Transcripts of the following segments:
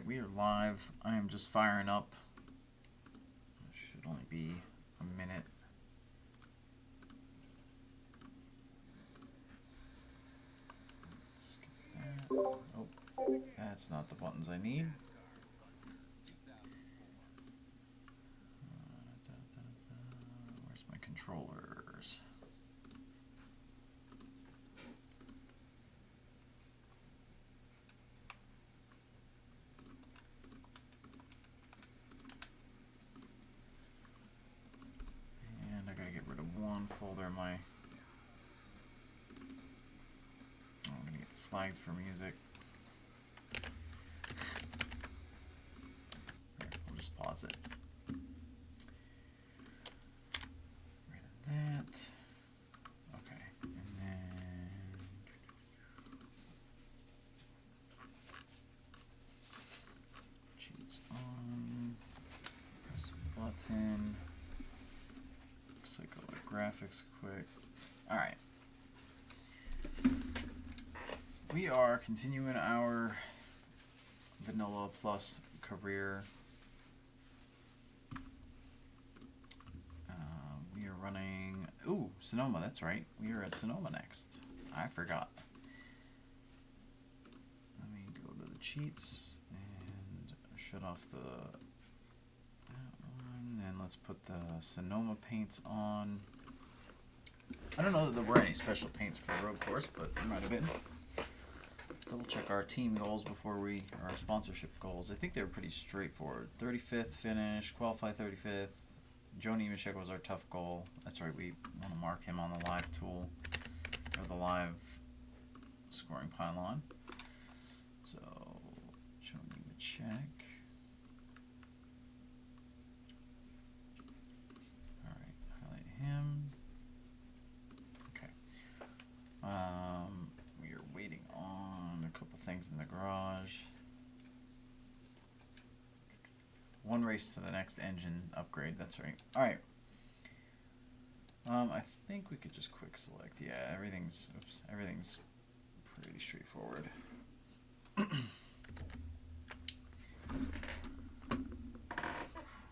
Alright, we are live. I am just firing up. It should only be a minute. Skip that. Oh, that's not the buttons I need. Where's my controllers? And I gotta get rid of one folder in my... Oh, I'm gonna get flagged for music. Here, we'll just pause it. Rid of that. Okay, and then... Cheats on. Press a button. Looks like all the graphics quick. Alright. We are continuing our Vanilla Plus career. We are running... Ooh, Sonoma, that's right. We are at Sonoma next. I forgot. Let me go to the cheats and shut off that one. And let's put the Sonoma paints on. I don't know that there were any special paints for the road course, but there might have been. Double check our team goals before our sponsorship goals. I think they were pretty straightforward. 35th finish, qualify 35th. Joe Nemechek was our tough goal. That's right, we want to mark him on the live tool, or the live scoring pylon. So, Joe Nemechek. Alright, highlight him. Okay. We are waiting on a couple things in the garage. One race to the next engine upgrade, that's right. Alright. I think we could just quick select. Yeah, everything's pretty straightforward.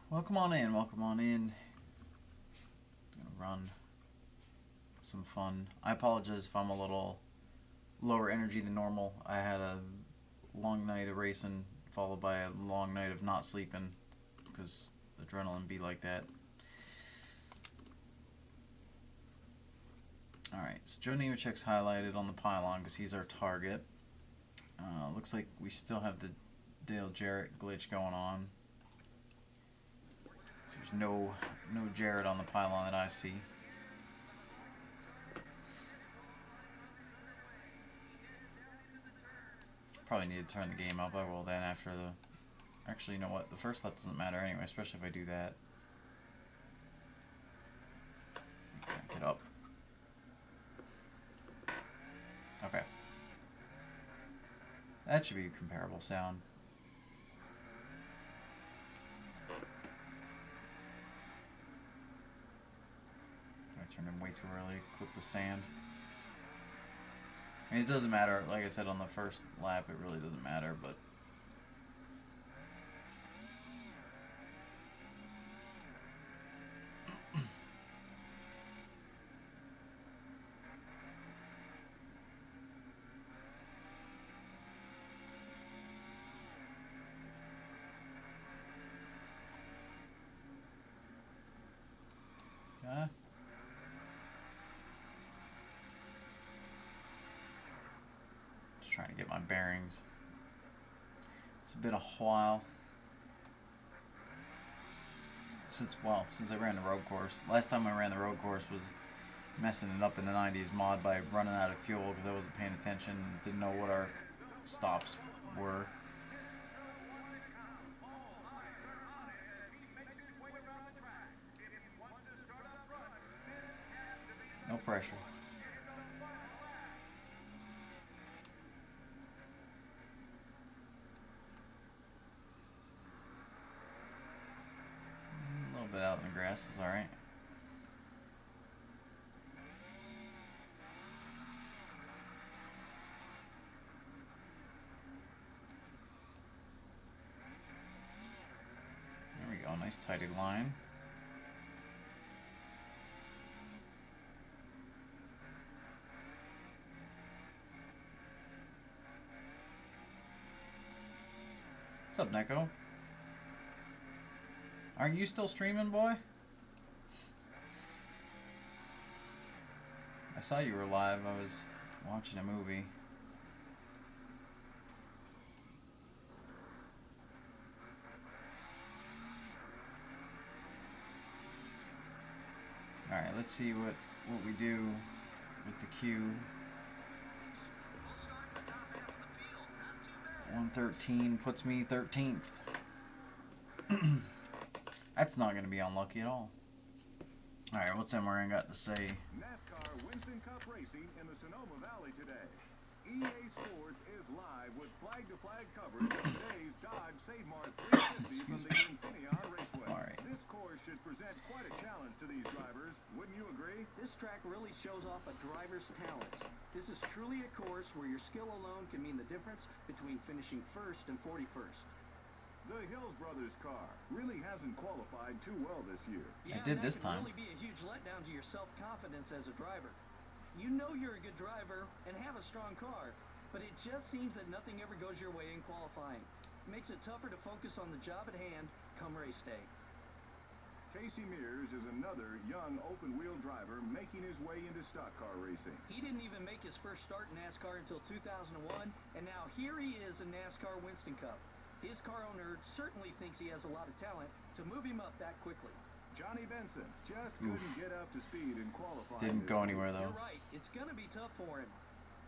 Welcome on in, welcome on in. Gonna run some fun. I apologize if I'm a little lower energy than normal. I had a long night of racing followed by a long night of not sleeping because adrenaline be like that. Alright, so Joe Nemechek's highlighted on the pylon because he's our target. Looks like we still have the Dale Jarrett glitch going on. There's no Jarrett on the pylon that I see. Probably need to turn the game up. I will then after the... Actually, you know what? The first lap doesn't matter anyway, especially if I do that. Crank it up. Okay. That should be a comparable sound. I turned in way too early. Clip the sand. I mean, it doesn't matter. Like I said on the first lap, it really doesn't matter, but... Yeah. Just trying to get my bearings. It's been a while since I ran the road course. Last time I ran the road course was messing it up in the 90s mod by running out of fuel because I wasn't paying attention, didn't know what our stops were. No pressure. A little bit out in the grass is alright. Nice tidy line. What's up, Neko? Aren't you still streaming, boy? I saw you were live. I was watching a movie. Alright, let's see what we do with the queue. 113 puts me 13th. That's not going to be unlucky at all. Alright, what's Emoran got to say? Nascar Winston Cup racing in the Sonoma Valley today. EA Sports is live with flag-to-flag coverage of today's Dodge Save Mart 350 from the Infineon Raceway. Alright. This course should present quite a challenge to these drivers. Wouldn't you agree? This track really shows off a driver's talents. This is truly a course where your skill alone can mean the difference between finishing first and 41st. The Hills Brothers car really hasn't qualified too well this year. I did this time. That can really be a huge letdown to your self-confidence as a driver. You know you're a good driver and have a strong car, but it just seems that nothing ever goes your way in qualifying. It makes it tougher to focus on the job at hand come race day. Casey Mears is another young open-wheel driver making his way into stock car racing. He didn't even make his first start in NASCAR until 2001, and now here he is in NASCAR Winston Cup. His car owner certainly thinks he has a lot of talent to move him up that quickly. Johnny Benson just couldn't get up to speed in qualifying. Didn't go anywhere though. You're right. It's going to be tough for him.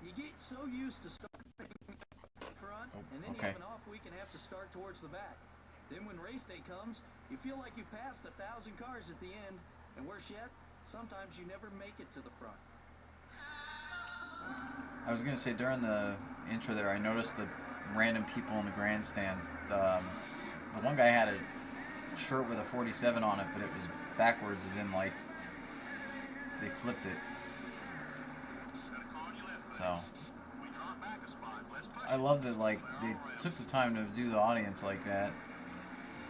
You get so used to starting front, and then you have an off week and have to start towards the back. Then when race day comes, you feel like you passed 1,000 cars at the end, and worse yet, sometimes you never make it to the front. I was going to say, during the intro there, I noticed the random people in the grandstands. The one guy had a shirt with a 47 on it, but it was backwards, as in, like, they flipped it. So I love that, like, they took the time to do the audience like that,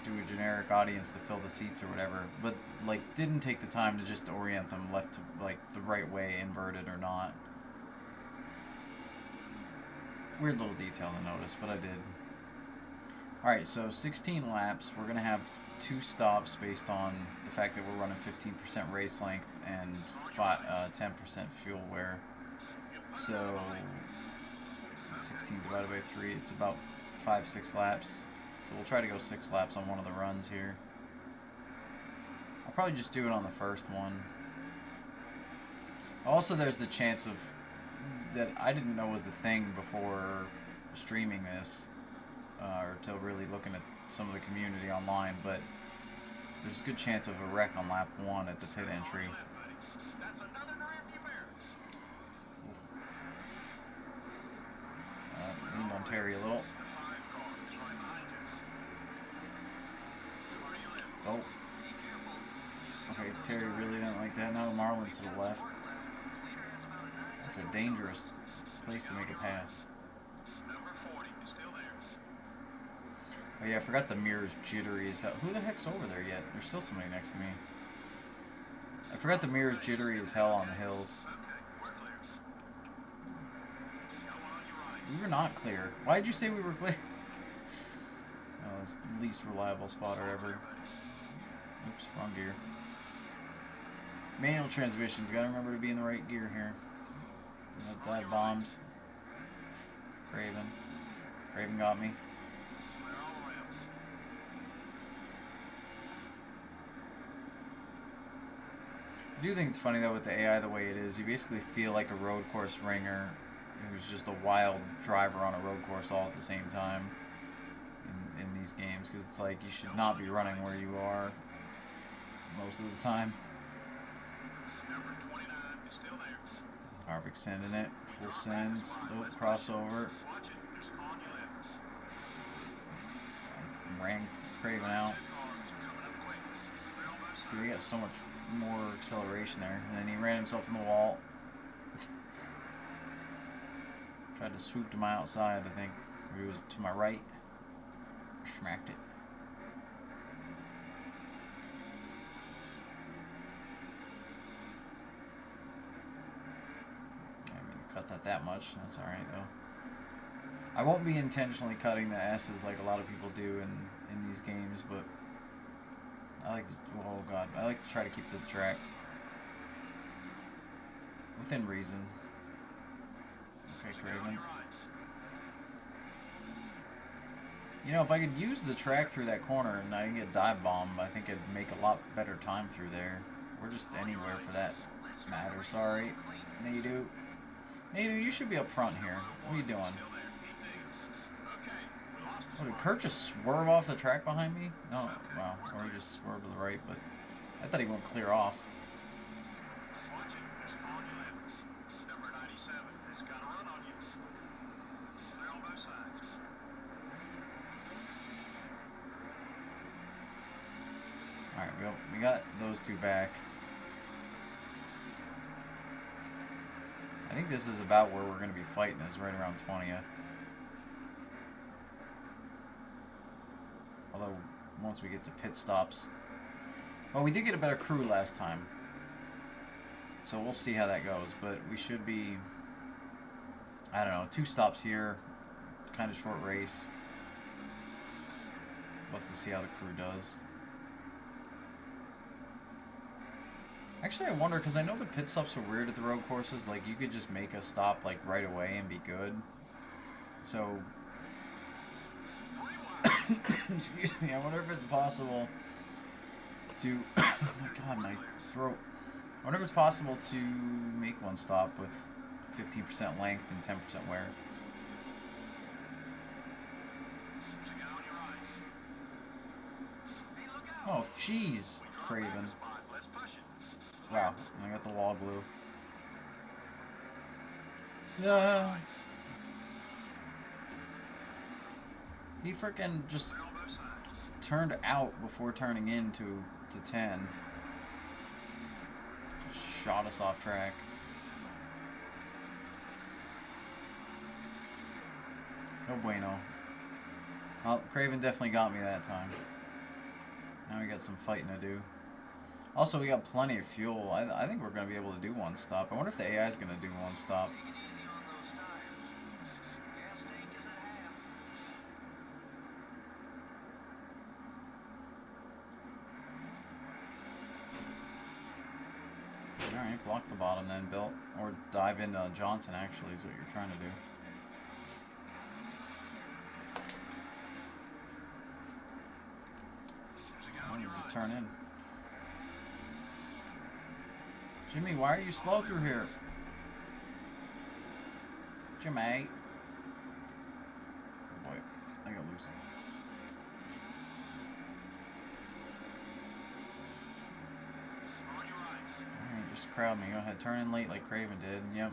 do a generic audience to fill the seats or whatever, but, like, didn't take the time to just orient them left to, like, the right way, inverted or not. Weird little detail to notice, but I did. Alright, so 16 laps. We're going to have 2 stops based on the fact that we're running 15% race length and 10% fuel wear. So 16 divided by 3, it's about 5-6 laps. So we'll try to go 6 laps on one of the runs here. I'll probably just do it on the first one. Also, there's the chance of that I didn't know was the thing before streaming this, or till really looking at some of the community online, but there's a good chance of a wreck on lap 1 at the pit entry. Leaned on Terry a little. Oh. Okay, Terry really didn't like that. Now Marlin's to the left. That's a dangerous place to make a pass. Oh yeah, I forgot the mirror's jittery as hell. Who the heck's over there yet? There's still somebody next to me. I forgot the mirror's jittery as hell on the hills. We were not clear. Why did you say we were clear? Oh, it's the least reliable spotter ever. Oops, wrong gear. Manual transmissions. Gotta remember to be in the right gear here. Dive bombed. Craven. Craven got me. I do think it's funny though with the AI the way it is. You basically feel like a road course ringer who's just a wild driver on a road course all at the same time in these games, because it's like you should not be running where you are most of the time. Harvick sending it, full send, slow crossover. Ran Craven out. See, we got so much more acceleration there, and then he ran himself in the wall. Tried to swoop to my outside, I think. Or he was to my right. Smacked it. that much. That's alright, though. I won't be intentionally cutting the S's like a lot of people do in these games, but I like to, oh god, I like to try to keep to the track. Within reason. Okay, Craven. You know, if I could use the track through that corner and I can get dive bomb, I think it'd make a lot better time through there. Or just anywhere for that matter. Sorry. Nadu. Nadu, you should be up front here. What are you doing? Oh, did Kurt just swerve off the track behind me? No, wow. Or he just swerved to the right, but I thought he went clear off. Alright, we got those two back. I think this is about where we're going to be fighting, is right around 20th. Although, once we get to pit stops... Well, we did get a better crew last time. So we'll see how that goes. But we should be... I don't know, 2 stops here. It's kind of short race. We'll have to see how the crew does. Actually, I wonder, because I know the pit stops are weird at the road courses. Like, you could just make a stop, like, right away and be good. So... Excuse me, I wonder if it's possible to... oh my god, my throat. I wonder if it's possible to make one stop with 15% length and 10% wear. Oh, jeez, Craven. Wow, I got the wall glue. He frickin' just turned out before turning into 10. Shot us off track. No bueno. Well, Craven definitely got me that time. Now we got some fighting to do. Also, we got plenty of fuel. I think we're going to be able to do one stop. I wonder if the AI is going to do one stop. Alright, block the bottom then, Bill. Or dive into Johnson, actually, is what you're trying to do. I need to turn in. Jimmy, why are you slow through here? Jimmy. Oh boy, I got loose. Alright, just crowd me. Go ahead, turn in late like Craven did. Yep.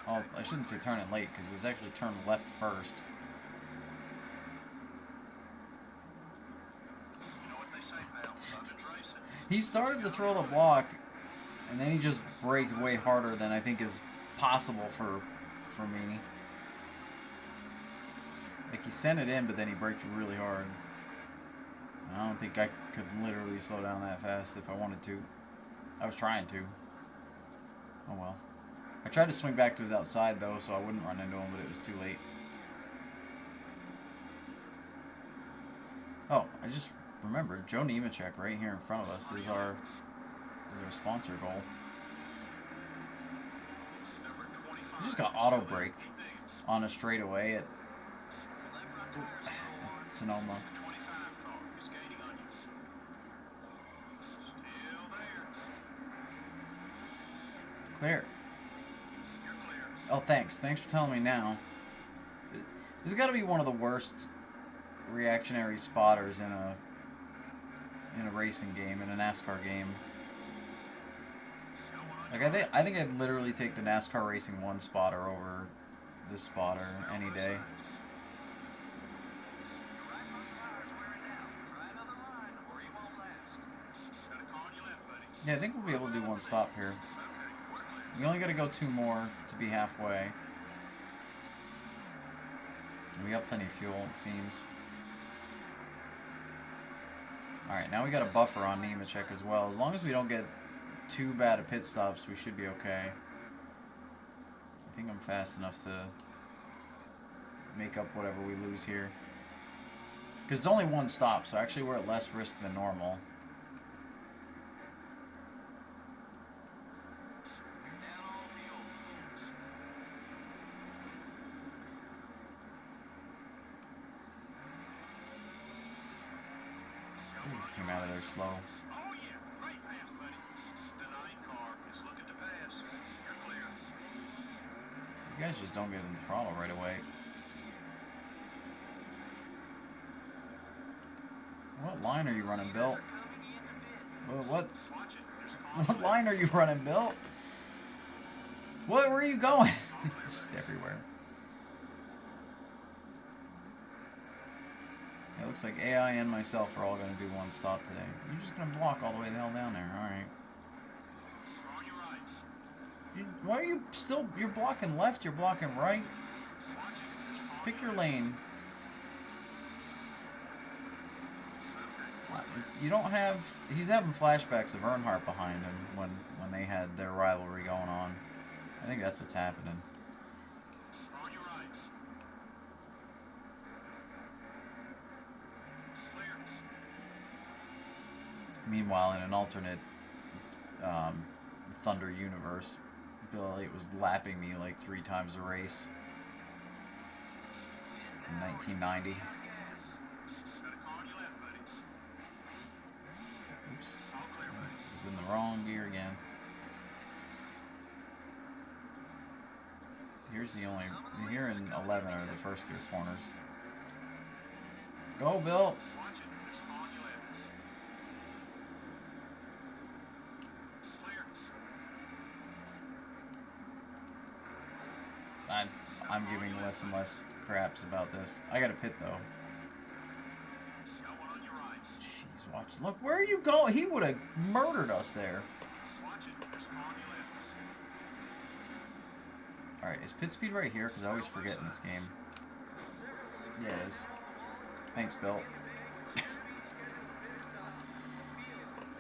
Oh, I shouldn't say turn in late, because it's actually turn left first. He started to throw the block, and then he just braked way harder than I think is possible for me. Like, he sent it in, but then he braked really hard. I don't think I could literally slow down that fast if I wanted to. I was trying to. Oh well. I tried to swing back to his outside, though, so I wouldn't run into him, but it was too late. Oh, I just remembered. Joe Nemechek right here in front of us is our sponsor goal. He just got auto-braked on a straightaway at Sonoma. Clear. Oh, thanks. Thanks for telling me now. This has got to be one of the worst reactionary spotters in a racing game, in a NASCAR game. Like, I think I'd literally take the NASCAR Racing 1 spotter over this spotter any day. Yeah, I think we'll be able to do one stop here. We only got to go 2 more to be halfway. And we got plenty of fuel, it seems. Alright, now we got a buffer on Nemechek as well. As long as we don't get too bad at pit stops, we should be okay. I think I'm fast enough to make up whatever we lose here. Because it's only one stop, so actually we're at less risk than normal. Ooh, came out of there slow. Oh yeah, great pass, buddy. The 9 car is looking to pass. You're clear. You guys just don't get in the throttle right away. What line are you running, Bill? What line are you running, Bill? Where are you going? Just everywhere. It looks like AI and myself are all going to do one stop today. You're just going to block all the way the hell down there. Alright. Why are you still... You're blocking left, you're blocking right. Pick your lane. You don't have... He's having flashbacks of Earnhardt behind him when they had their rivalry going on. I think that's what's happening. Meanwhile, in an alternate Thunder universe, Bill Elliott was lapping me like 3 times a race in 1990. Oops. I was in the wrong gear again. Here's the only... Here in 11 are the first gear corners. Go, Bill! I'm giving less and less craps about this. I got to pit though. Jeez, watch. Look, where are you going? He would have murdered us there. Alright, is pit speed right here? Because I always forget in this game. Yeah, it is. Thanks, Bill.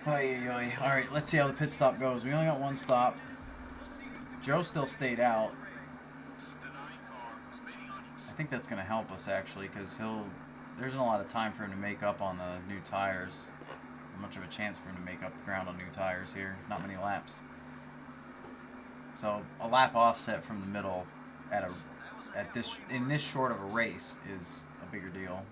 Alright, let's see how the pit stop goes. We only got one stop. Joe still stayed out. I think that's going to help us actually, because there isn't a lot of time for him to make up on the new tires. Not much of a chance for him to make up ground on new tires here. Not many laps. So a lap offset from the middle in this short of a race is a bigger deal.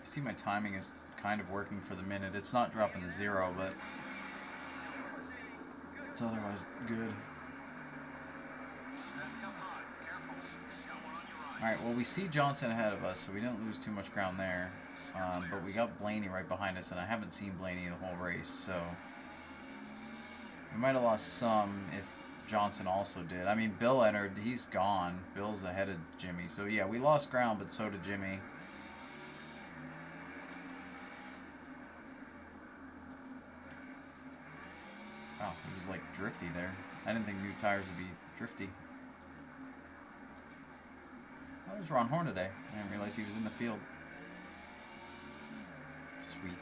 I see my timing is kind of working for the minute. It's not dropping to 0, but it's otherwise good. Alright, well we see Johnson ahead of us, so we didn't lose too much ground there. But we got Blaney right behind us, and I haven't seen Blaney the whole race, so we might have lost some if Johnson also did. I mean, Bill entered, he's gone. Bill's ahead of Jimmy, so yeah, we lost ground, but so did Jimmy. Oh, he was like drifty there. I didn't think new tires would be drifty. Oh, there's Ron Hornaday. I didn't realize he was in the field. Sweet.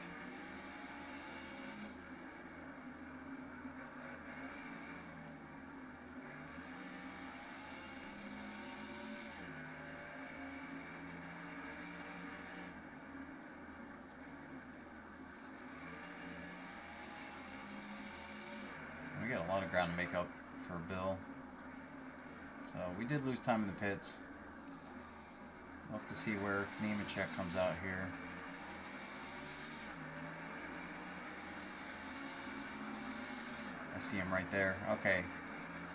We got a lot of ground to make up for Bill. So we did lose time in the pits. We'll have to see where Nemechek comes out here. I see him right there. Okay.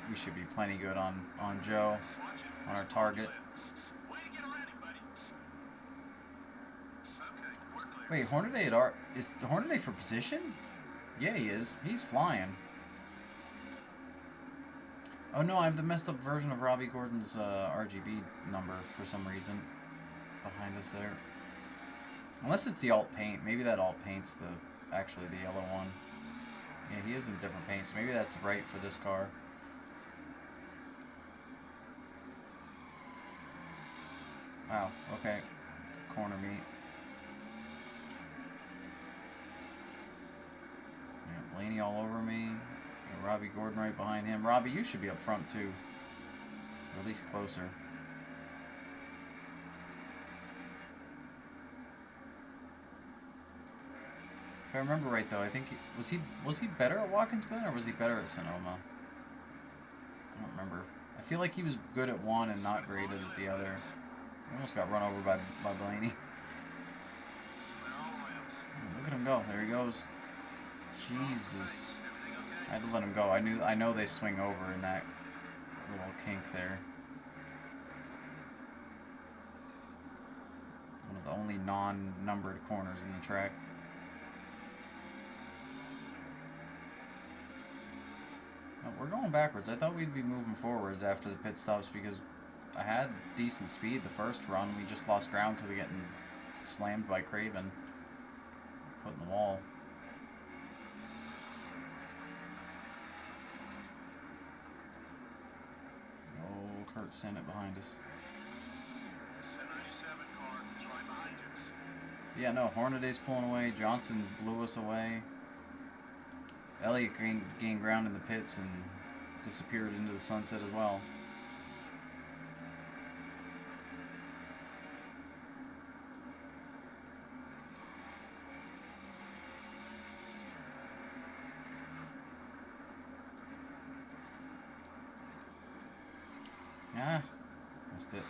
We should be plenty good on Joe, on our target. Wait, Hornaday is Hornaday for position? Yeah, he is. He's flying. Oh no, I have the messed up version of Robbie Gordon's RGB number for some reason behind us there. Unless it's the alt paint. Maybe that alt paint's actually the yellow one. Yeah, he is in different paint, so maybe that's right for this car. Wow, okay. Corner meet. Yeah, Blaney all over me. Got Robbie Gordon right behind him. Robbie, you should be up front too. Or at least closer. If I remember right though, I think was he better at Watkins Glen or was he better at Sonoma? I don't remember. I feel like he was good at one and not great at the other. He almost got run over by Blaney. Look at him go. There he goes. Jesus. I had to let him go. I know they swing over in that little kink there. One of the only non-numbered corners in the track. Oh, we're going backwards. I thought we'd be moving forwards after the pit stops because I had decent speed the first run. We just lost ground because of getting slammed by Craven. Put in the wall. Oh, Kurt Sennett behind us. Yeah, no, Hornaday's pulling away. Johnson blew us away. Elliott gained ground in the pits and disappeared into the sunset as well. Yeah, missed it.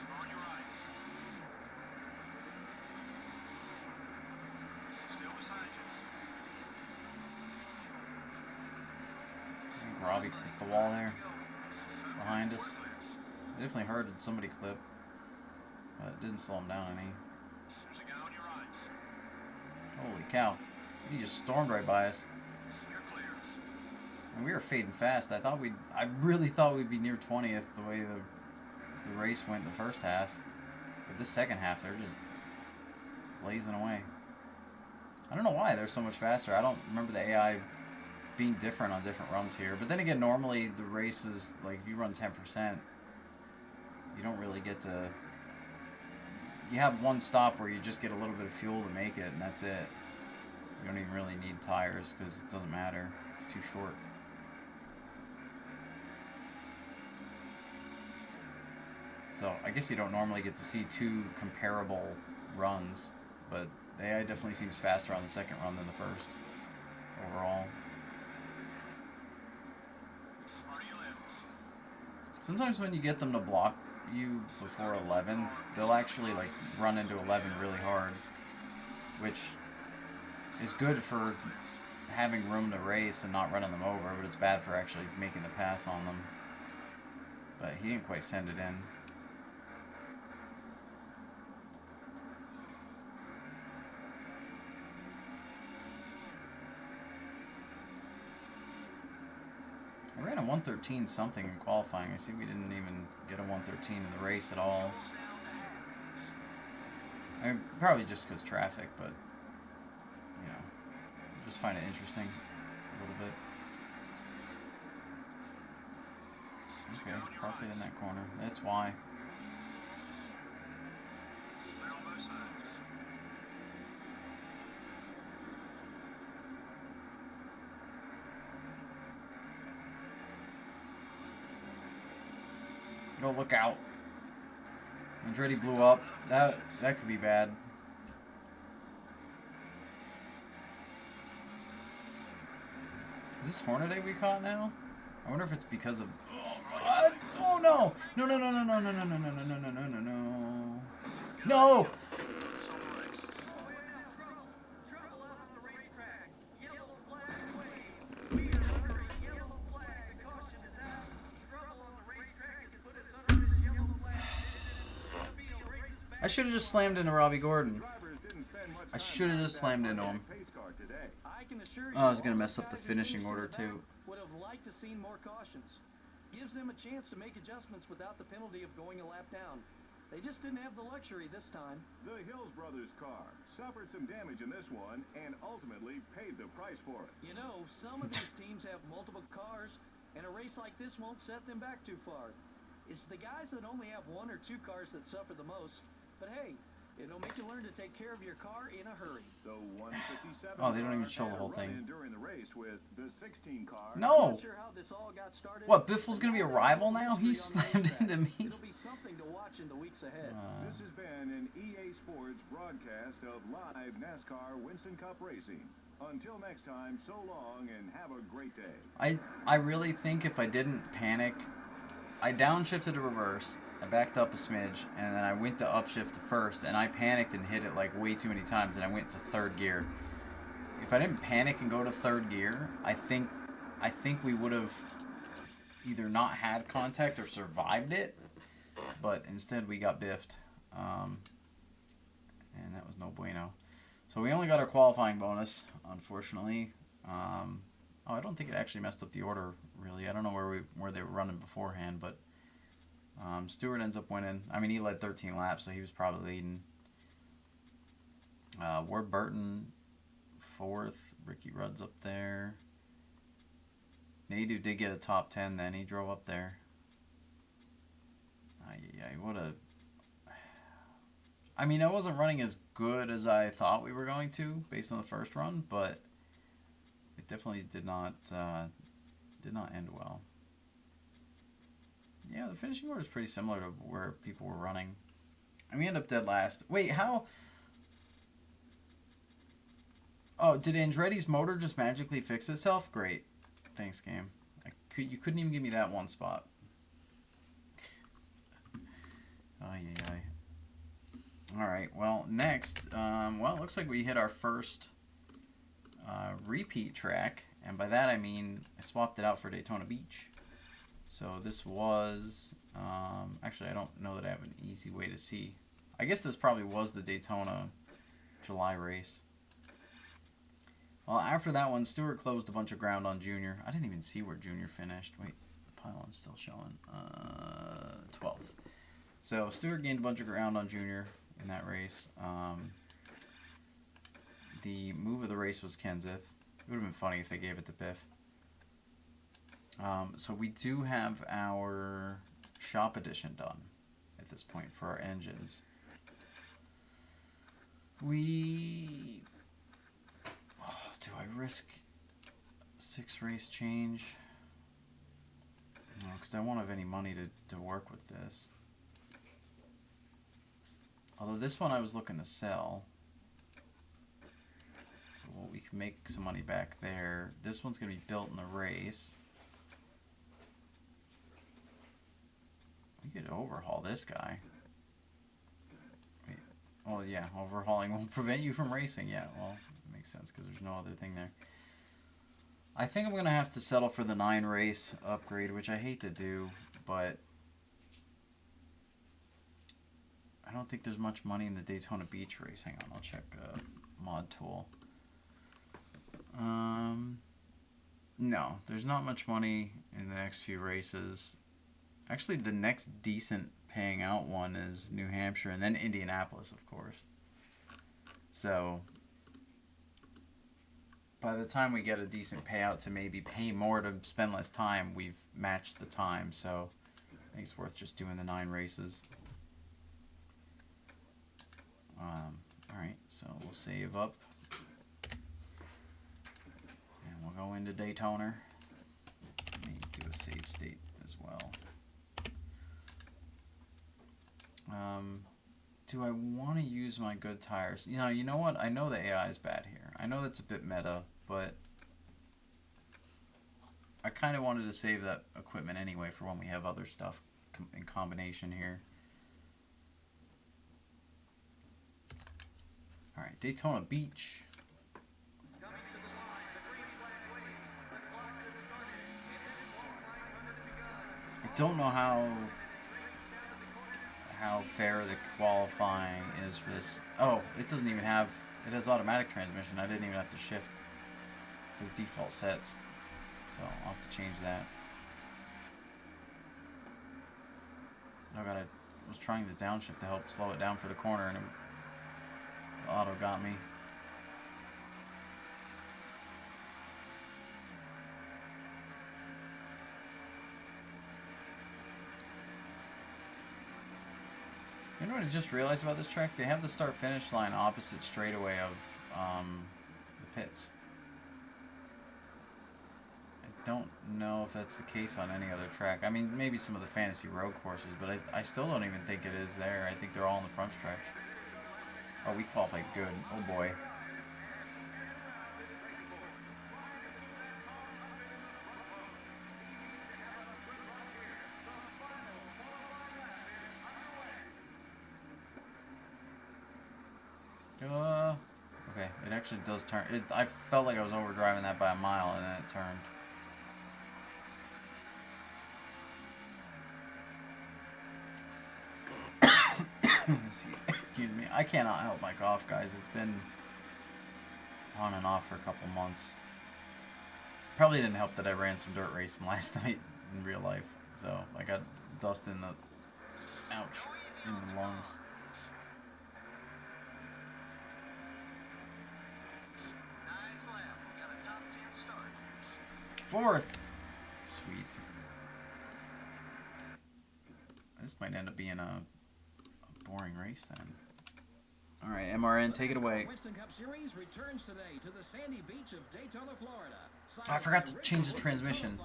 Robbie clipped the wall there behind us. Definitely heard somebody clip, but it didn't slow him down any. Holy cow. He just stormed right by us. And we were fading fast. I really thought we'd be near 20th the way the race went in the first half. But this second half, they're just blazing away. I don't know why they're so much faster. I don't remember the AI being different on different runs here. But then again, normally the races, like if you run 10%, you don't really get to... You have one stop where you just get a little bit of fuel to make it, and that's it. You don't even really need tires because it doesn't matter. It's too short. So I guess you don't normally get to see two comparable runs, but the AI definitely seems faster on the second run than the first overall. Sometimes when you get them to block you before 11, they'll actually like run into 11 really hard, which is good for having room to race and not running them over, but it's bad for actually making the pass on them. But he didn't quite send it in. I ran a 113 something in qualifying. I see we didn't even get a 113 in the race at all. I mean, probably just because traffic, but, you know, I just find it interesting a little bit. Okay, park it in that corner. That's why. Oh, look out. Andretti blew up. That could be bad. Is this Hornaday we caught now? I wonder if it's because of... Oh no! No, no, no, no, no, no, no, no, no, no, no, no, no, no, no. No! I should have just slammed into Robbie Gordon. I should have just slammed into him. Oh, I was going to mess up the finishing order too. Would have liked to see more cautions. Gives them a chance to make adjustments without the penalty of going a lap down. They just didn't have the luxury this time. The Hills brothers' car suffered some damage in this one and ultimately paid the price for it. You know, some of these teams have multiple cars, and a race like this won't set them back too far. It's the guys that only have one or two cars that suffer the most. But hey, it'll make you learn to take care of your car in a hurry. The 157 Oh, they don't even car show the had a whole thing. run-in during the race with the 16 car. No! Not sure how this all got started. What, Biffle's gonna be a rival now? He History on the slammed racetrack. into me. It'll be something to watch in the weeks ahead. This has been an EA Sports broadcast of live NASCAR Winston Cup racing. Until next time, so long and have a great day. I really think if I didn't panic, I downshifted to reverse, I backed up a smidge, and then I went to upshift to first, and I panicked and hit it like way too many times, and I went to third gear. If I didn't panic and go to third gear, I think we would have either not had contact or survived it, but instead we got biffed, and that was no bueno. So we only got our qualifying bonus, unfortunately. Oh, I don't think it actually messed up the order, really. I don't know where they were running beforehand, but Stewart ends up winning. I mean, he led 13 laps, so he was probably leading. Ward Burton, 4th. Ricky Rudd's up there. Nadu did get a top 10 then. He drove up there. What a... I mean, I wasn't running as good as I thought we were going to, based on the first run, but it definitely did not end well. Yeah, the finishing order is pretty similar to where people were running. And we end up dead last. Wait, how... Oh, did Andretti's motor just magically fix itself? Great. Thanks, game. You couldn't even give me that one spot. Alright, well, next, it looks like we hit our first repeat track, and by that I mean I swapped it out for Daytona Beach. So this was, actually I don't know that I have an easy way to see. I guess this probably was the Daytona July race. Well, after that one, Stewart closed a bunch of ground on Junior. I didn't even see where Junior finished. Wait, the pylon's still showing. 12th. So Stewart gained a bunch of ground on Junior in that race. The move of the race was Kenseth. It would have been funny if they gave it to Biff. So we do have our shop edition done at this point for our engines. Do I risk 6 race change? No, because I won't have any money to work with this. Although this one I was looking to sell. So we can make some money back there. This one's going to be built in the race. We could overhaul this guy. Wait. Oh yeah, overhauling won't prevent you from racing. Yeah, well, it makes sense because there's no other thing there. I think I'm going to have to settle for the 9 race upgrade, which I hate to do, but I don't think there's much money in the Daytona Beach race. Hang on, I'll check mod tool. No, there's not much money in the next few races. Actually, the next decent paying out one is New Hampshire and then Indianapolis, of course. So by the time we get a decent payout to maybe pay more to spend less time, we've matched the time. So I think it's worth just doing the 9 races. Alright, so we'll save up. And we'll go into Daytona. Let me do a save state as well. Do I want to use my good tires? You know what? I know the AI is bad here. I know that's a bit meta, but I kind of wanted to save that equipment anyway for when we have other stuff in combination here. Alright, Daytona Beach. I don't know how fair the qualifying is for this. Oh, it doesn't even have, it has automatic transmission. I didn't even have to shift his default sets. So I'll have to change that. Oh god, I was trying the downshift to help slow it down for the corner and the auto got me. You know what I just realized about this track? They have the start-finish line opposite straightaway of the pits. I don't know if that's the case on any other track. I mean, maybe some of the fantasy road courses, but I still don't even think it is there. I think they're all in the front stretch. Oh, we qualified good. Oh boy. Okay, it actually does turn. I felt like I was overdriving that by a mile, and then it turned. Excuse me. I cannot help my cough, guys. It's been on and off for a couple months. Probably didn't help that I ran some dirt racing last night in real life, so I got dust in the in the lungs. Fourth. Sweet. This might end up being a boring race then. All right, MRN, take it away. Winston Cup Series returns today to the sandy beach of Daytona, Florida. I forgot to change the transmission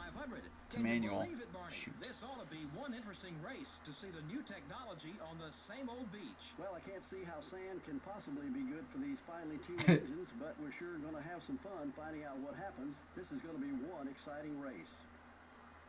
to manual. Shoot. This ought to be one interesting race to see the new technology on the same old beach. Well, I can't see how sand can possibly be good for these finely tuned engines, but we're sure going to have some fun finding out what happens. This is going to be one exciting race.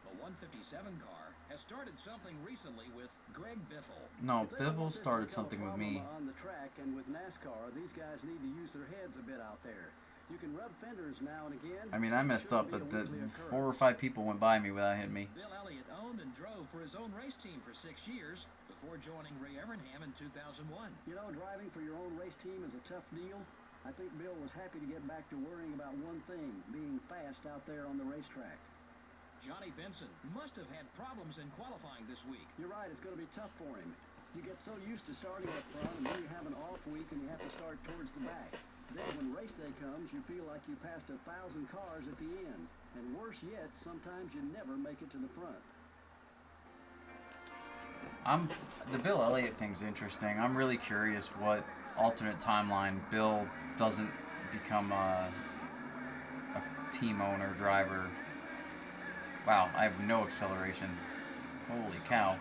The 157 car has started something recently with Greg Biffle. No, Biffle started something with me. On the track and with Nascar, these guys need to use their heads a bit out there. You can rub fenders now and again. I mean, I messed up, but the 4 or 5 people went by me without hitting me. Bill Elliott owned and drove for his own race team for 6 years before joining Ray Evernham in 2001. You know, driving for your own race team is a tough deal. I think Bill was happy to get back to worrying about one thing, being fast out there on the racetrack. Johnny Benson must have had problems in qualifying this week. You're right, it's going to be tough for him. You get so used to starting up front, and then you have an off week and you have to start towards the back. Then when race day comes, you feel like you passed 1,000 cars at the end. And worse yet, sometimes you never make it to the front. The Bill Elliott thing's interesting. I'm really curious what alternate timeline Bill doesn't become a team owner, driver. Wow, I have no acceleration. Holy cow.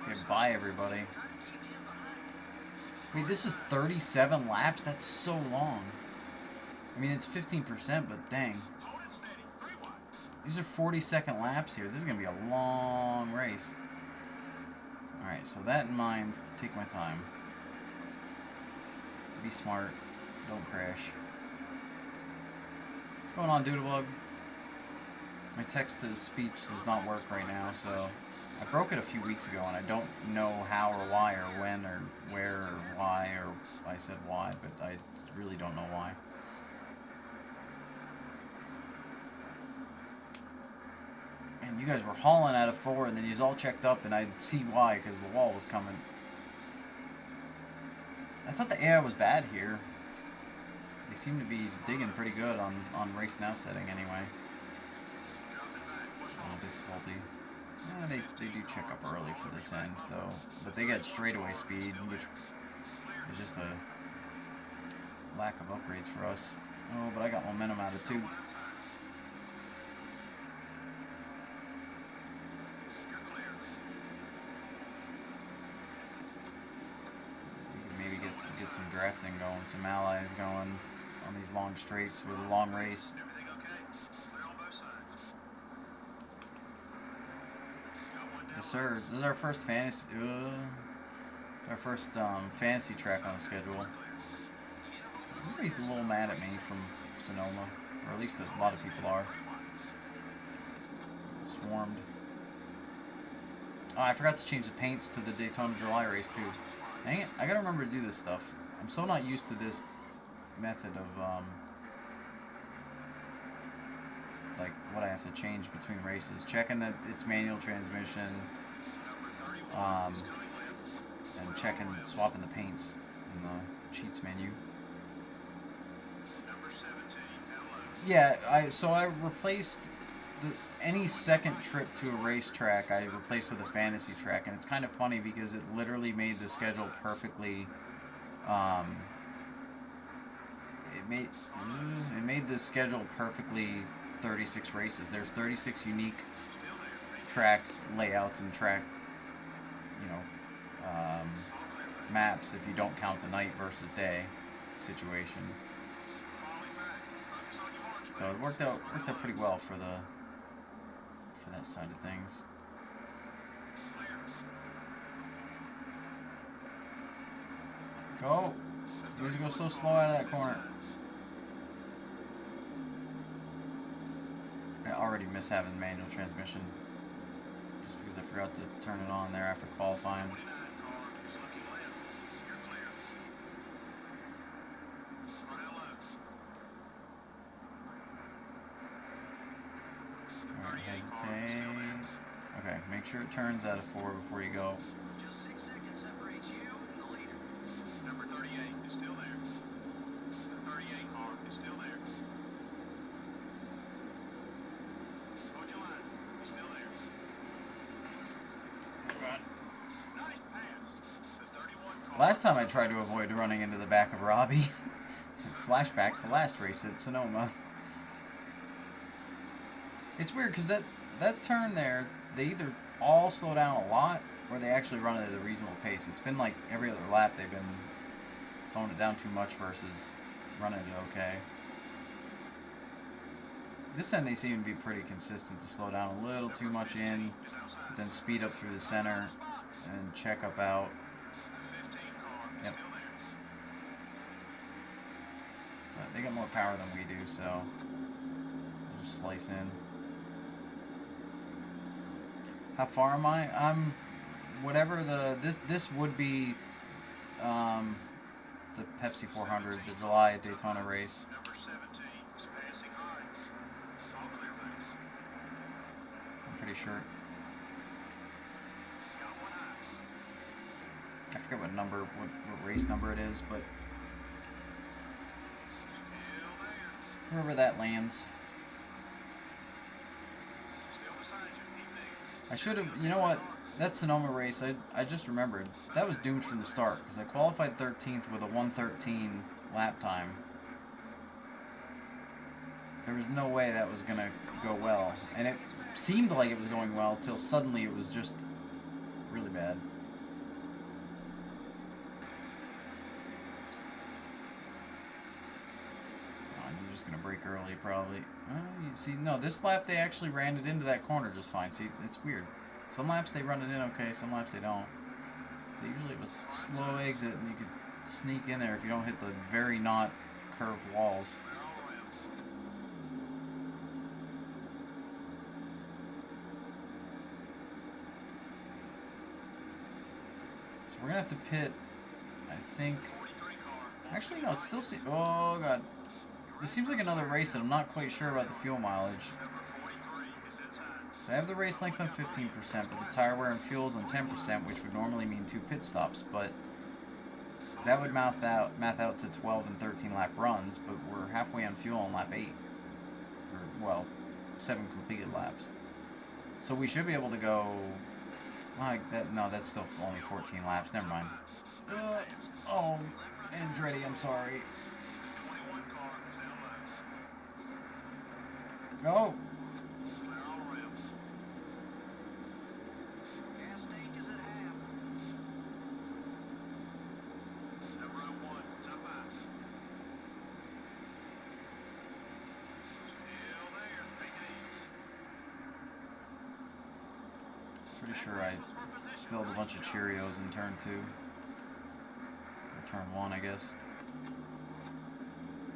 Okay, bye everybody. I mean, this is 37 laps? That's so long. I mean, it's 15%, but dang. These are 40-second laps here. This is going to be a long race. Alright, so that in mind, take my time. Be smart. Don't crash. What's going on, Doodlebug? My text-to-speech does not work right now, so I broke it a few weeks ago, and I don't know how or why or when or where or why, or I said why, but I really don't know why. And you guys were hauling out of 4, and then you all checked up, and I'd see why, because the wall was coming. I thought the AI was bad here. They seem to be digging pretty good on race now setting anyway. Difficulty. Yeah, they do check up early for this end, though. But they get straightaway speed, which is just a lack of upgrades for us. Oh, but I got momentum out of 2. Maybe get some drafting going, some allies going on these long straights with a long race. Yes, sir. This is our first fantasy. Fantasy track on the schedule. Everybody's a little mad at me from Sonoma, or at least a lot of people are. Swarmed. Oh, I forgot to change the paints to the Daytona July race too. Dang it! I gotta remember to do this stuff. I'm so not used to this method of like what I have to change between races. Checking that it's manual transmission, and swapping the paints in the cheats menu. Yeah, I replaced the any second trip to a racetrack I replaced with a fantasy track, and it's kind of funny because it literally made the schedule perfectly. It made the schedule perfectly 36 races. There's 36 unique track layouts and track, maps if you don't count the night versus day situation. So it worked out pretty well for that side of things. Go! You guys go so slow out of that corner. I already miss having the manual transmission just because I forgot to turn it on there after qualifying. Alright, hesitate. Okay, make sure it turns out of 4 before you go. Just 6 seconds separates you and the leader. Number 38 is still there. The 38 car is still there. Hold your line. He's still there. Nice pass. The 31 car. Last time I tried to avoid running into the back of Robbie. Flashback to last race at Sonoma. It's weird because that turn there, they either all slow down a lot or they actually run it at a reasonable pace. It's been like every other lap they've been slowing it down too much versus running it okay. This end they seem to be pretty consistent to slow down a little too much in, then speed up through the center, and check up out. Yep. But they got more power than we do, so we'll just slice in. How far am I? I'm whatever this would be the Pepsi 400, the July Daytona race. Number 17 is passing high. All clear base. I'm pretty sure. Got one eye. I forget what race number it is, but Still there. wherever that lands. Still beside you. Keep there. I should have, you know what, that Sonoma race, I just remembered, that was doomed from the start, because I qualified 13th with a 1:13 lap time. There was no way that was going to go well, and it seemed like it was going well, till suddenly it was just really bad. You're just going to brake early, probably. You see, no, this lap they actually ran it into that corner just fine. See, it's weird. Some laps they run it in okay, some laps they don't. They usually have a slow exit, and you could sneak in there if you don't hit the very not curved walls. So we're going to have to pit, I think... Actually, no, it still seems... Oh, God. This seems like another race that I'm not quite sure about the fuel mileage. So I have the race length on 15%, but the tire wear and fuel is on 10%, which would normally mean 2 pit stops, but that would math out to 12 and 13 lap runs, but we're halfway on fuel on lap 8. Or, well, 7 completed laps. So we should be able to go... no, that's still only 14 laps. Never mind. Oh, Andretti, I'm sorry. Go! Gas tank is at half. Number 1, top 5. Still there. Take it easy. Pretty sure I spilled a bunch of Cheerios in turn 2. Or turn 1, I guess.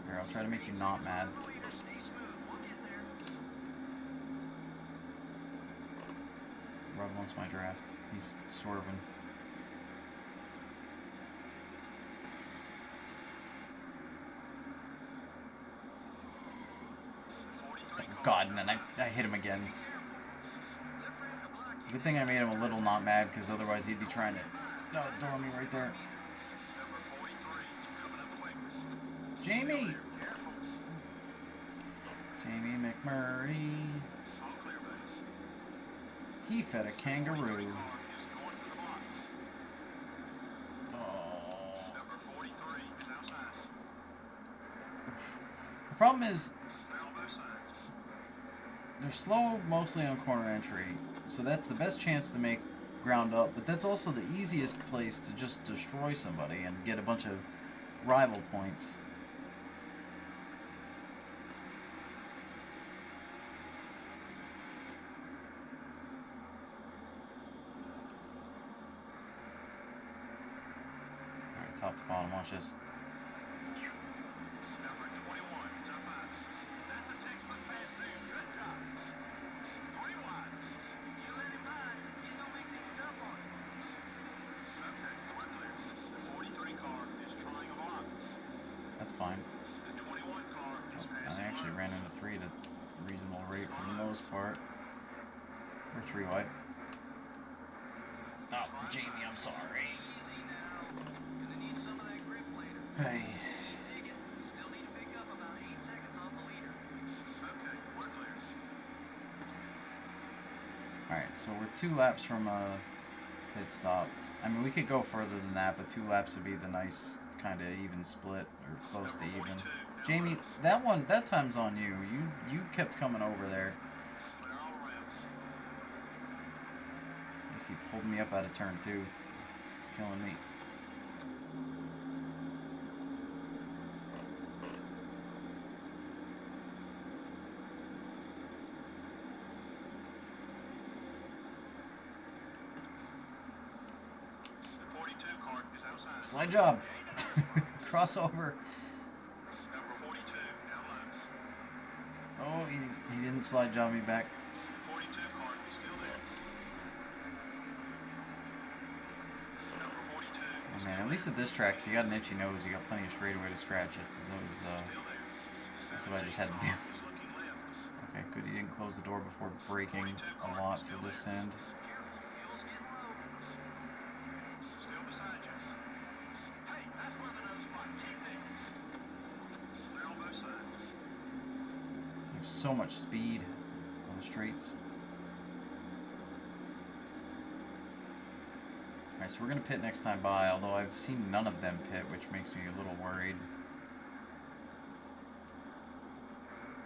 Here, I'll try to make you not mad. Stay smooth. We'll get there. Rod wants my draft. He's swerving. Oh, God, and then I hit him again. Good thing I made him a little not mad, because otherwise he'd be trying to door me right there. Jamie! Jamie McMurray. All clear base. He fed a kangaroo. Oh. The problem is, they're slow mostly on corner entry, so that's the best chance to make ground up, but that's also the easiest place to just destroy somebody and get a bunch of rival points. Alright, top to bottom, watch this. That's fine. I actually ran into 3 at a reasonable rate for the most part. We're 3 wide. Oh, Jamie, I'm sorry. Hey. Alright, so we're 2 laps from a pit stop. I mean, we could go further than that, but 2 laps would be the nice kind of even split, or close to even. Jamie, that time's on you. You kept coming over there. Just keep holding me up out of turn 2. It's killing me. Slide job. Crossover. Oh, he didn't slide job me back. Oh man, at least at this track, if you got an itchy nose, you got plenty of straightaway to scratch it. Because that's what I just had to do. Okay, good. He didn't close the door before braking a lot for this end. So much speed on the straights. Alright, so we're going to pit next time by, although I've seen none of them pit, which makes me a little worried.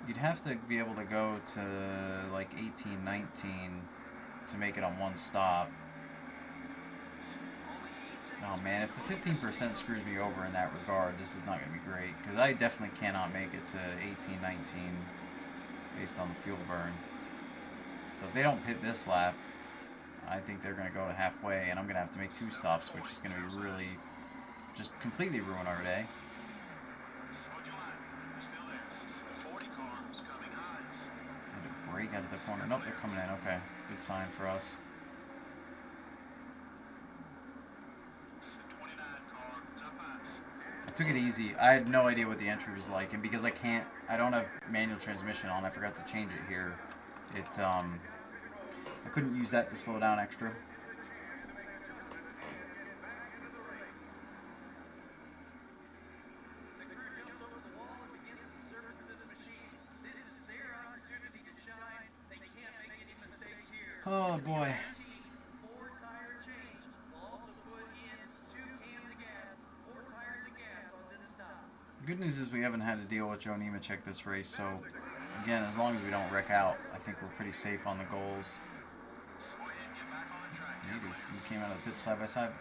You'd have to be able to go to like 18, 19 to make it on one stop. Oh man, if the 15% screws me over in that regard, this is not going to be great, because I definitely cannot make it to 18, 19 based on the fuel burn. So if they don't pit this lap, I think they're going to go to halfway, and I'm going to have to make 2 stops, which is going to be really just completely ruin our day. Had to brake out of the corner. Nope, they're coming in. Okay, good sign for us. I took it easy. I had no idea what the entry was like, and because I don't have manual transmission on, I forgot to change it here. I couldn't use that to slow down extra. Oh boy. The good news is we haven't had to deal with Joe Nemechek this race, so again, as long as we don't wreck out, I think we're pretty safe on the goals. Maybe we came out of the pit side by side.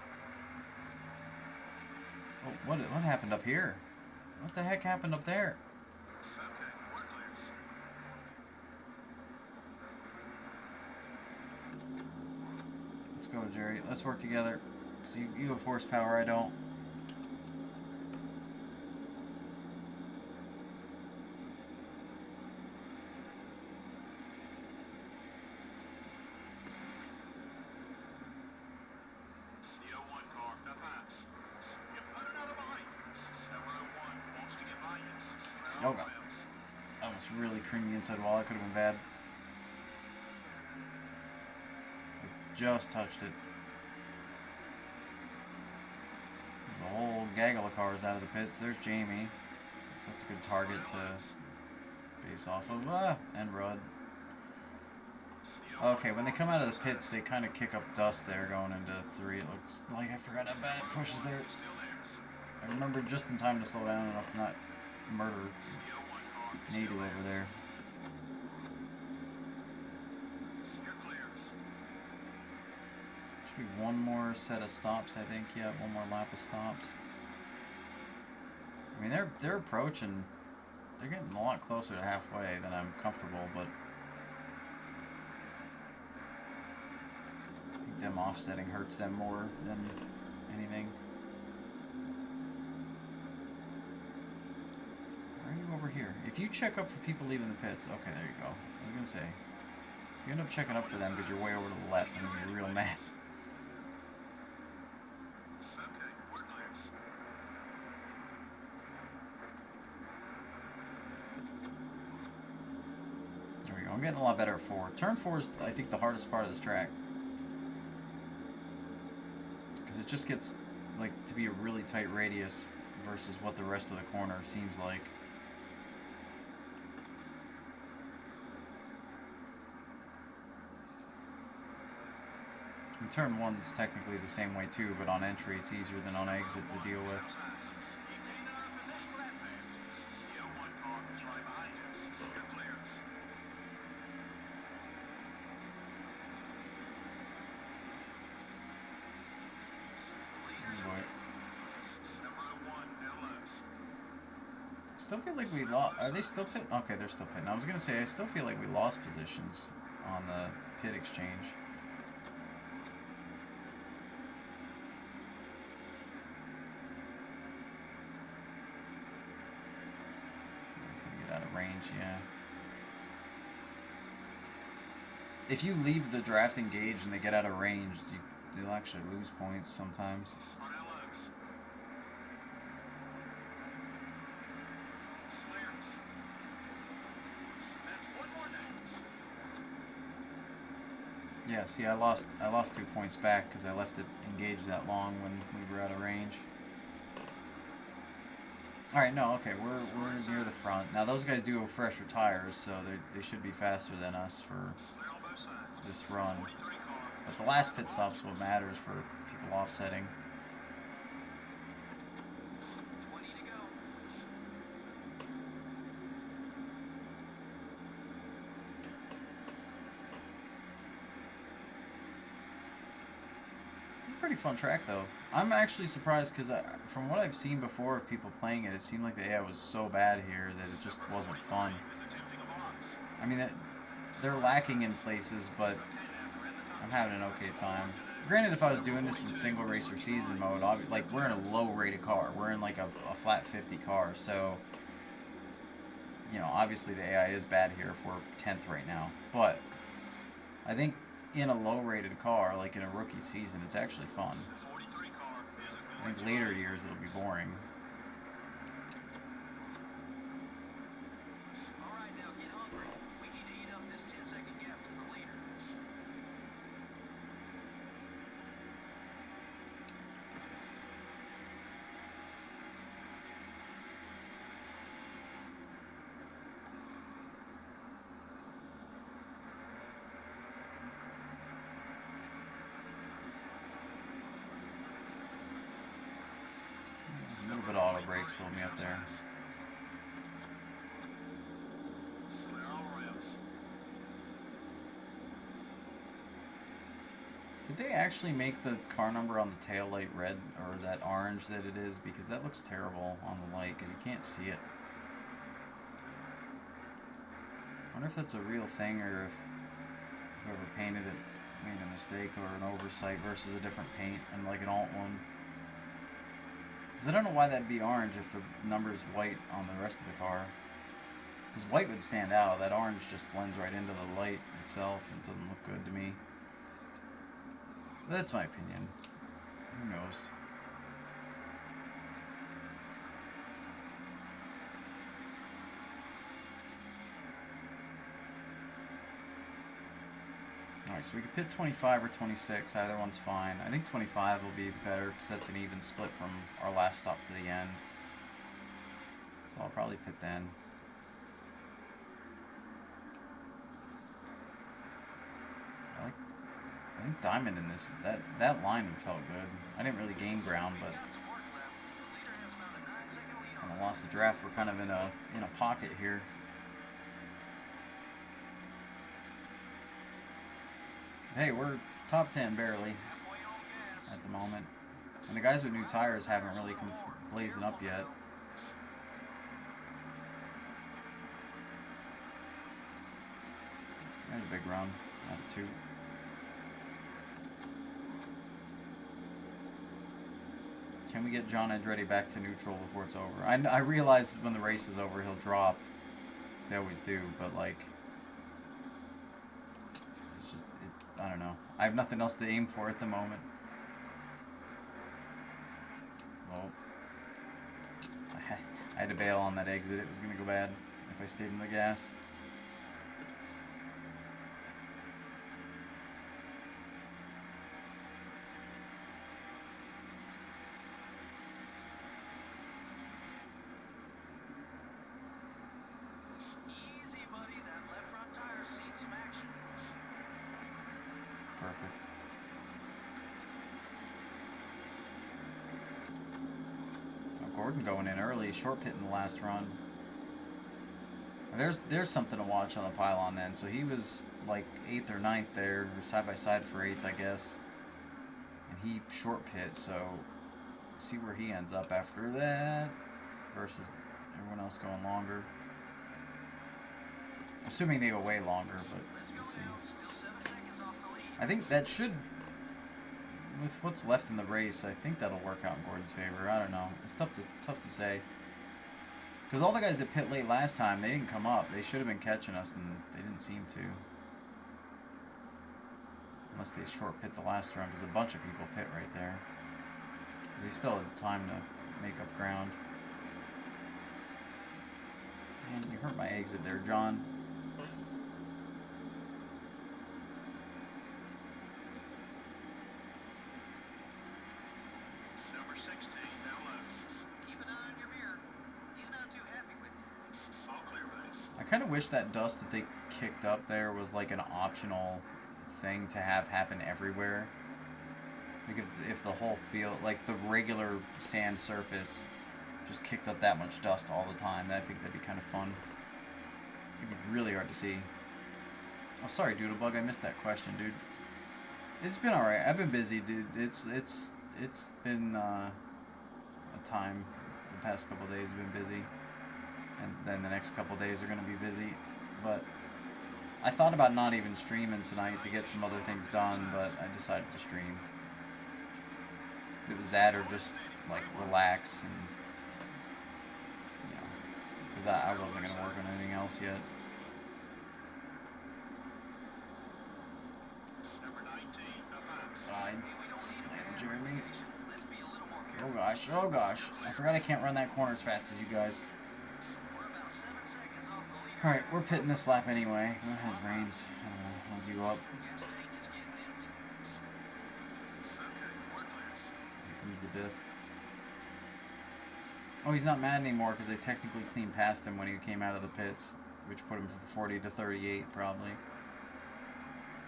Oh, what happened up here? What the heck happened up there? Let's go, Jerry. Let's work together. Because you have horsepower, I don't. Oh god. That was really creamy inside wall. That could have been bad. I just touched it. There's a whole gaggle of cars out of the pits. There's Jamie. So that's a good target to base off of. And Rudd. Okay, when they come out of the pits, they kind of kick up dust there going into 3. It looks like I forgot how bad it pushes there. I remember just in time to slow down enough to not murder Nadu over there. Should be one more set of stops, I think. Yeah, one more lap of stops. I mean, they're approaching. They're getting a lot closer to halfway than I'm comfortable, but I think them offsetting hurts them more than anything. Where are you over here? If you check up for people leaving the pits, okay, there you go. I was gonna say, you end up checking up for them because you're way over to the left. I'm gonna be real mad. I'm getting a lot better at 4. Turn 4 is, I think, the hardest part of this track. Because it just gets, like, to be a really tight radius versus what the rest of the corner seems like. And turn 1 is technically the same way, too, but on entry it's easier than on exit to deal with. Still feel like we lost. Are they still pitting? Okay, they're still pitting. I was gonna say I still feel like we lost positions on the pit exchange. He's gonna get out of range, yeah. If you leave the drafting gauge and they get out of range, you'll actually lose points sometimes. Yeah, see, I lost 2 points back because I left it engaged that long when we were out of range. All right, no, okay, we're near the front now. Those guys do have fresher tires, so they should be faster than us for this run. But the last pit stop's what matters for people offsetting. Pretty fun track though. I'm actually surprised because from what I've seen before of people playing it, it seemed like the AI was so bad here that it just wasn't fun. I mean, they're lacking in places, but I'm having an okay time. Granted, if I was doing this in single racer season mode, like we're in a low rated car. We're in like a flat 50 car, so you know, obviously the AI is bad here if we're 10th right now. But I think in a low-rated car, like in a rookie season, it's actually fun. I think later years it'll be boring. Alright, now get hungry. We need to eat up this 10-second gap to the leader. A little bit of auto brakes hold me up there. Did they actually make the car number on the tail light red, or that orange that it is? Because that looks terrible on the light, because you can't see it. I wonder if that's a real thing, or if whoever painted it made a mistake or an oversight versus a different paint and like an alt one. Because I don't know why that'd be orange if the number's white on the rest of the car. Because white would stand out. That orange just blends right into the light itself and doesn't look good to me. That's my opinion. Who knows? Alright, so we could pit 25 or 26. Either one's fine. I think 25 will be better because that's an even split from our last stop to the end. So I'll probably pit then. I think Diamond in this, that line felt good. I didn't really gain ground, but when I lost the draft, we're kind of in a pocket here. Hey, we're top 10 barely at the moment. And the guys with new tires haven't really come blazing up yet. There's a big run out of 2. Can we get John Andretti back to neutral before it's over? I realize when the race is over he'll drop, as they always do, but like, it's just, I don't know. I have nothing else to aim for at the moment. Well, I had to bail on that exit. It was going to go bad if I stayed in the gas. Perfect. Oh, Gordon going in early, short pit in the last run. There's something to watch on the pylon then. So he was like 8th or 9th there, side by side for 8th, I guess. And he short pit, so see where he ends up after that versus everyone else going longer. Assuming they go way longer, but we'll see. I think that should, with what's left in the race, I think that'll work out in Gordon's favor. I don't know. It's tough to say. Because all the guys that pit late last time, they didn't come up. They should have been catching us, and they didn't seem to. Unless they short pit the last run, because a bunch of people pit right there. Because they still had time to make up ground. And you hurt my exit there, John. I kind of wish that dust that they kicked up there was like an optional thing to have happen everywhere. Like if the whole field, like the regular sand surface, just kicked up that much dust all the time, I think that'd be kind of fun. It'd be really hard to see. Oh, sorry, Doodlebug, I missed that question, dude. It's been alright. I've been busy, dude. It's been a time. The past couple days have been busy. And then the next couple days are going to be busy. But I thought about not even streaming tonight to get some other things done, but I decided to stream. Because it was that or just, like, relax and, you know, because I wasn't going to work on anything else yet. I slammed Jeremy. Oh gosh. I forgot I can't run that corner as fast as you guys. Alright, we're pitting this lap anyway. Go ahead, Reigns. I'll do up. Here comes the Biff. Oh, he's not mad anymore because they technically cleaned past him when he came out of the pits, which put him from 40 to 38 probably.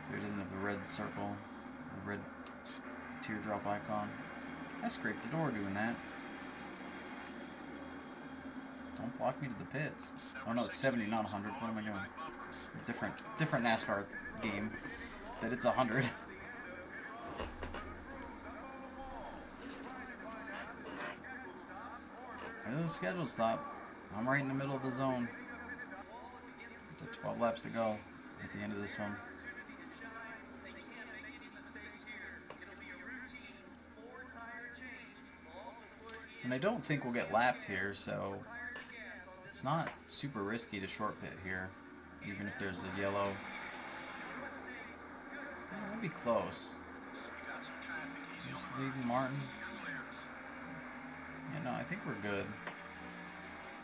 So he doesn't have the red circle, the red teardrop icon. I scraped the door doing that. Don't block me to the pits. Oh no, it's 70, not 100. What am I doing? Different NASCAR game. That it's 100. It is a scheduled stop. I'm right in the middle of the zone. Got 12 laps to go at the end of this one. And I don't think we'll get lapped here, so it's not super risky to short pit here, even if there's a yellow. Yeah, we'll be close. Just leaving Martin. Yeah, no, I think we're good.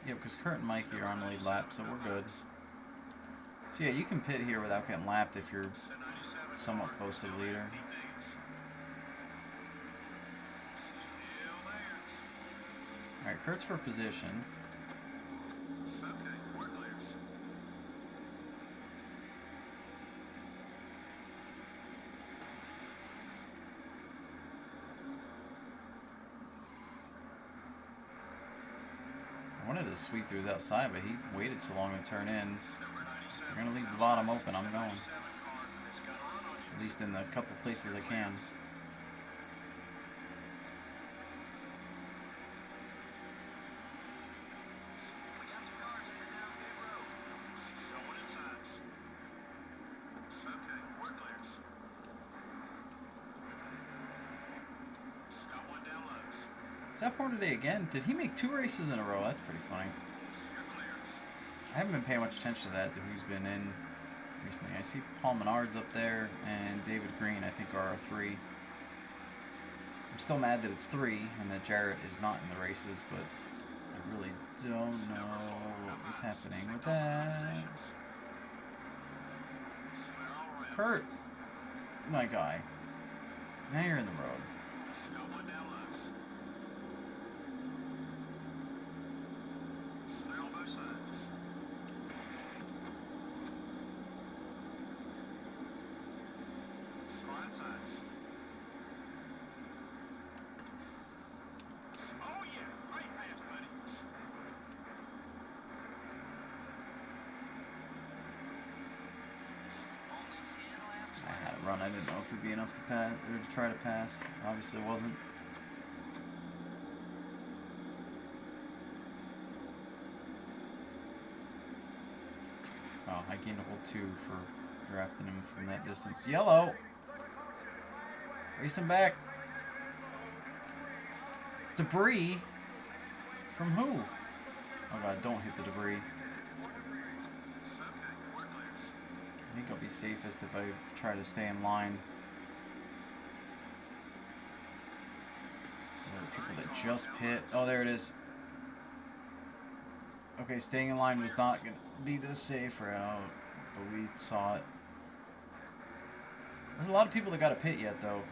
Yeah, because Kurt and Mikey are on the lead lap, so we're good. So yeah, you can pit here without getting lapped if you're somewhat close to the leader. Alright, Kurt's for position. I wanted to sweep to his outside, but he waited so long to turn in. If you're going to leave the bottom open, I'm going. At least in the couple places I can. Zeph Hornaday again. Did he make 2 races in a row? That's pretty funny. I haven't been paying much attention to that, to who's been in recently. I see Paul Menard's up there, and David Green, I think, are our 3. I'm still mad that it's 3, and that Jarrett is not in the races, but I really don't know what is happening with that. Kurt! My guy. Now you're in the road. I had a run. I didn't know if it'd be enough to pass or to try to pass. Obviously, it wasn't. Oh, I gained a whole 2 for drafting him from that distance. Yellow! Race him back. Debris? From who? Oh god, don't hit the debris. I think I'll be safest if I try to stay in line. There are people that just pit. Oh, there it is. Okay, staying in line was not going to be the safe route, but we saw it. There's a lot of people that got a pit yet, though.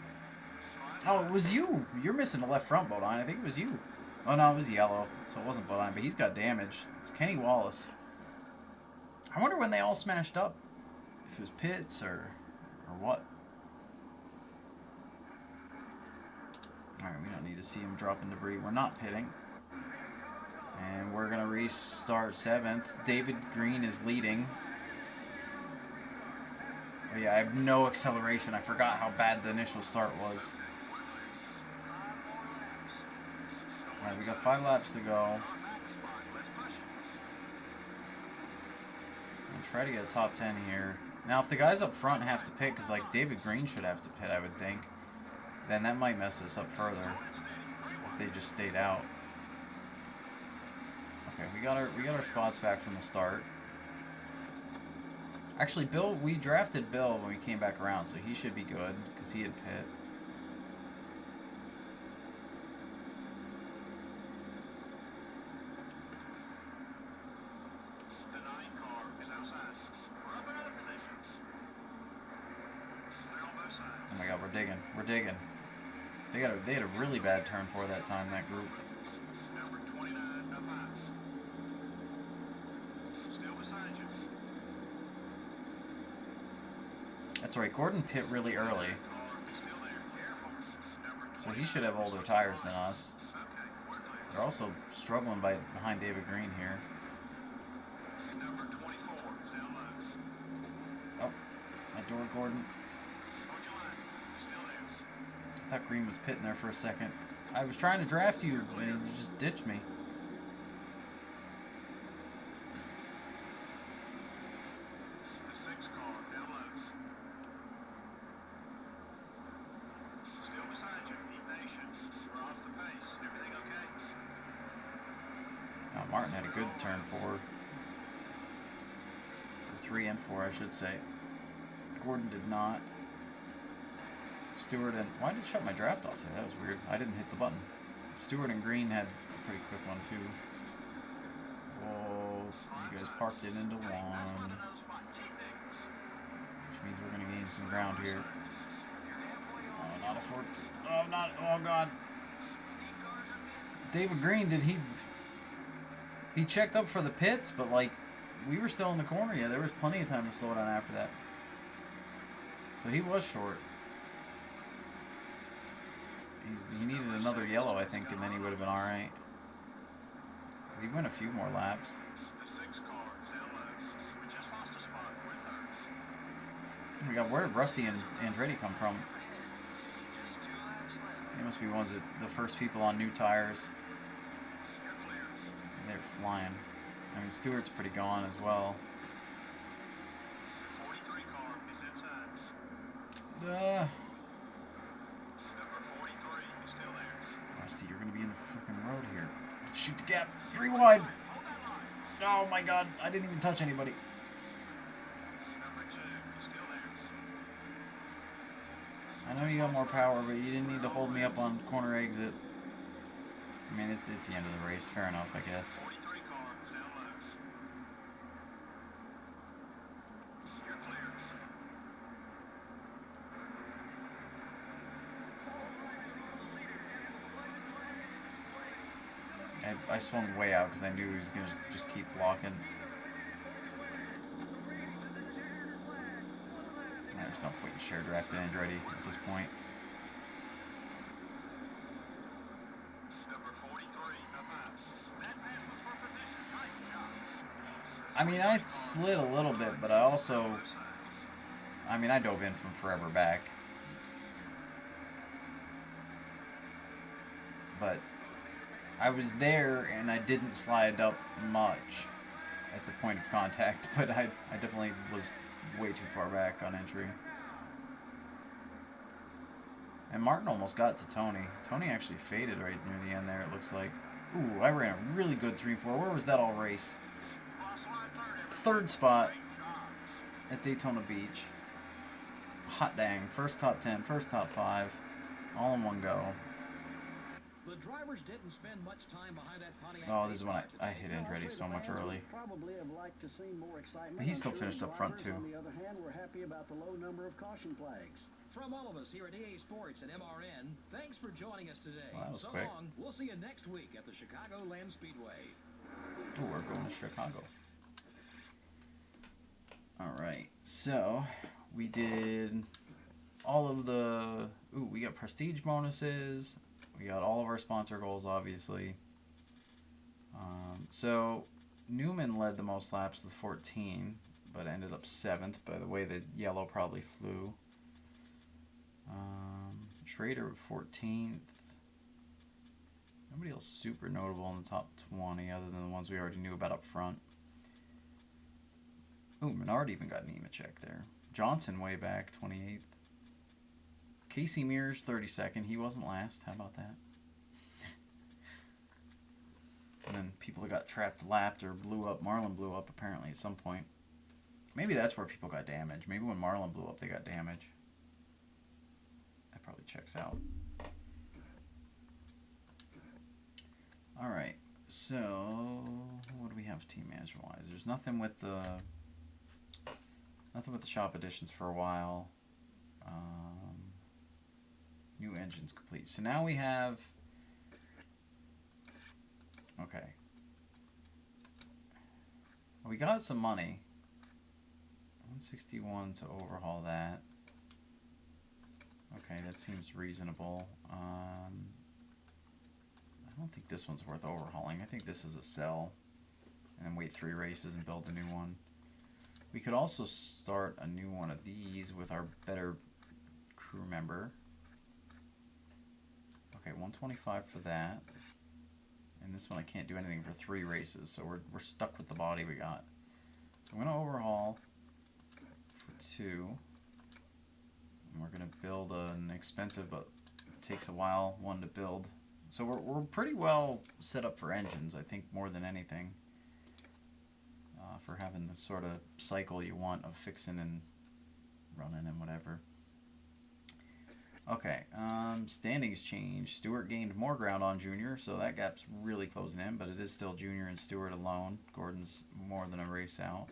Oh, it was you. You're missing the left front, Bodine. I think it was you. Oh, no, it was yellow, so it wasn't Bodine, but he's got damage. It's Kenny Wallace. I wonder when they all smashed up. If it was pits or what. Alright, we don't need to see him dropping debris. We're not pitting. And we're going to restart 7th. David Green is leading. Oh yeah, I have no acceleration. I forgot how bad the initial start was. Alright, we got 5 laps to go. I'll try to get a top 10 here. Now, if the guys up front have to pit, because like David Green should have to pit, I would think, then that might mess us up further if they just stayed out. Okay, we got our spots back from the start. Actually, Bill, we drafted Bill when we came back around, so he should be good because he had pit. Oh my god, we're digging. We're digging. They had a really bad turn for that time, that group. That's right, Gordon pit really early. So he should have older tires than us. They're also struggling behind David Green here. Oh, I adored Gordon. I thought Green was pitting there for a second. I was trying to draft you, and you just ditched me. Oh, Martin had a good turn forward. Or 3 and 4, I should say. Gordon did not. Stewart and... Why did it shut my draft off there? That was weird. I didn't hit the button. Stewart and Green had a pretty quick one, too. Whoa. You guys parked it into 1. Which means we're going to gain some ground here. Oh, not a fork. Oh, not... Oh, God. David Green, did he... He checked up for the pits, but, like, we were still in the corner. Yeah, there was plenty of time to slow down after that. So he was short. He needed another yellow, I think, and then he would have been alright. Does he win a few more laps? The 6 cars down low. We just lost a spot. We're third. We got, where did Rusty and Andretti come from? Just 2 laps left. They must be ones that the first people on new tires. You're clear. They're flying. I mean, Stewart's pretty gone as well. The 43 car is inside. Uh, Number 43 is still there. Rusty, you're gonna be in the freaking road here. Shoot the gap. 3 wide. Hold that line. Oh my God! I didn't even touch anybody. Number 2 is still there. I know you got more power, but you didn't need to hold me up on corner exit. I mean, it's the end of the race. Fair enough, I guess. 43 car is down low. You're clear. I swung way out because I knew he was going to just keep blocking. There's no point in share drafting Andretti at this point. Number 43 up high. That pass was for position. Nice job. I mean, I slid a little bit, but I also... I mean, I dove in from forever back. But I was there, and I didn't slide up much at the point of contact, but I definitely was way too far back on entry. And Martin almost got to Tony. Tony actually faded right near the end there, it looks like. Ooh, I ran a really good 3-4. Where was that all race? Third spot at Daytona Beach. Hot dang. First top 10, first top 5, all in one go. The drivers didn't spend much time behind that Pontiac. Oh, this is when race car I today. hit Andretti so much early. Probably have liked to see more excitement. But he I'm still sure finished up front, drivers, too. On the other hand, we're happy about the low number of caution flags. From all of us here at EA Sports and MRN, thanks for joining us today. Well, that was so quick. long. We'll see you next week at the Chicagoland Speedway. Ooh, we're going to Chicago. Alright, so we did all of the... Ooh, we got prestige bonuses. We got all of our sponsor goals, obviously. So Newman led the most laps with 14, but ended up 7th by the way that yellow probably flew. Schrader with 14th. Nobody else super notable in the top 20 other than the ones we already knew about up front. Ooh, Menard even got Nemechek there. Johnson way back, 28th. Casey Mears, 32nd. He wasn't last. How about that? And then people that got trapped lapped or blew up. Marlin blew up apparently at some point. Maybe that's where people got damaged. Maybe when Marlin blew up they got damage. That probably checks out. Alright, so what do we have team management wise? There's nothing with the shop additions for a while. New engines complete. So now we have... Okay. We got some money. 161 to overhaul that. Okay, that seems reasonable. I don't think this one's worth overhauling. I think this is a sell. And then wait 3 races and build a new one. We could also start a new one of these with our better crew member. Okay, 125 for that. And this one I can't do anything for 3 races, so we're stuck with the body we got. So I'm going to overhaul for 2. And we're going to build an expensive but takes a while one to build. So we're pretty well set up for engines, I think, more than anything. For having the sort of cycle you want of fixing and running and whatever. Okay, standings changed. Stewart gained more ground on Junior, so that gap's really closing in, but it is still Junior and Stewart alone. Gordon's more than a race out.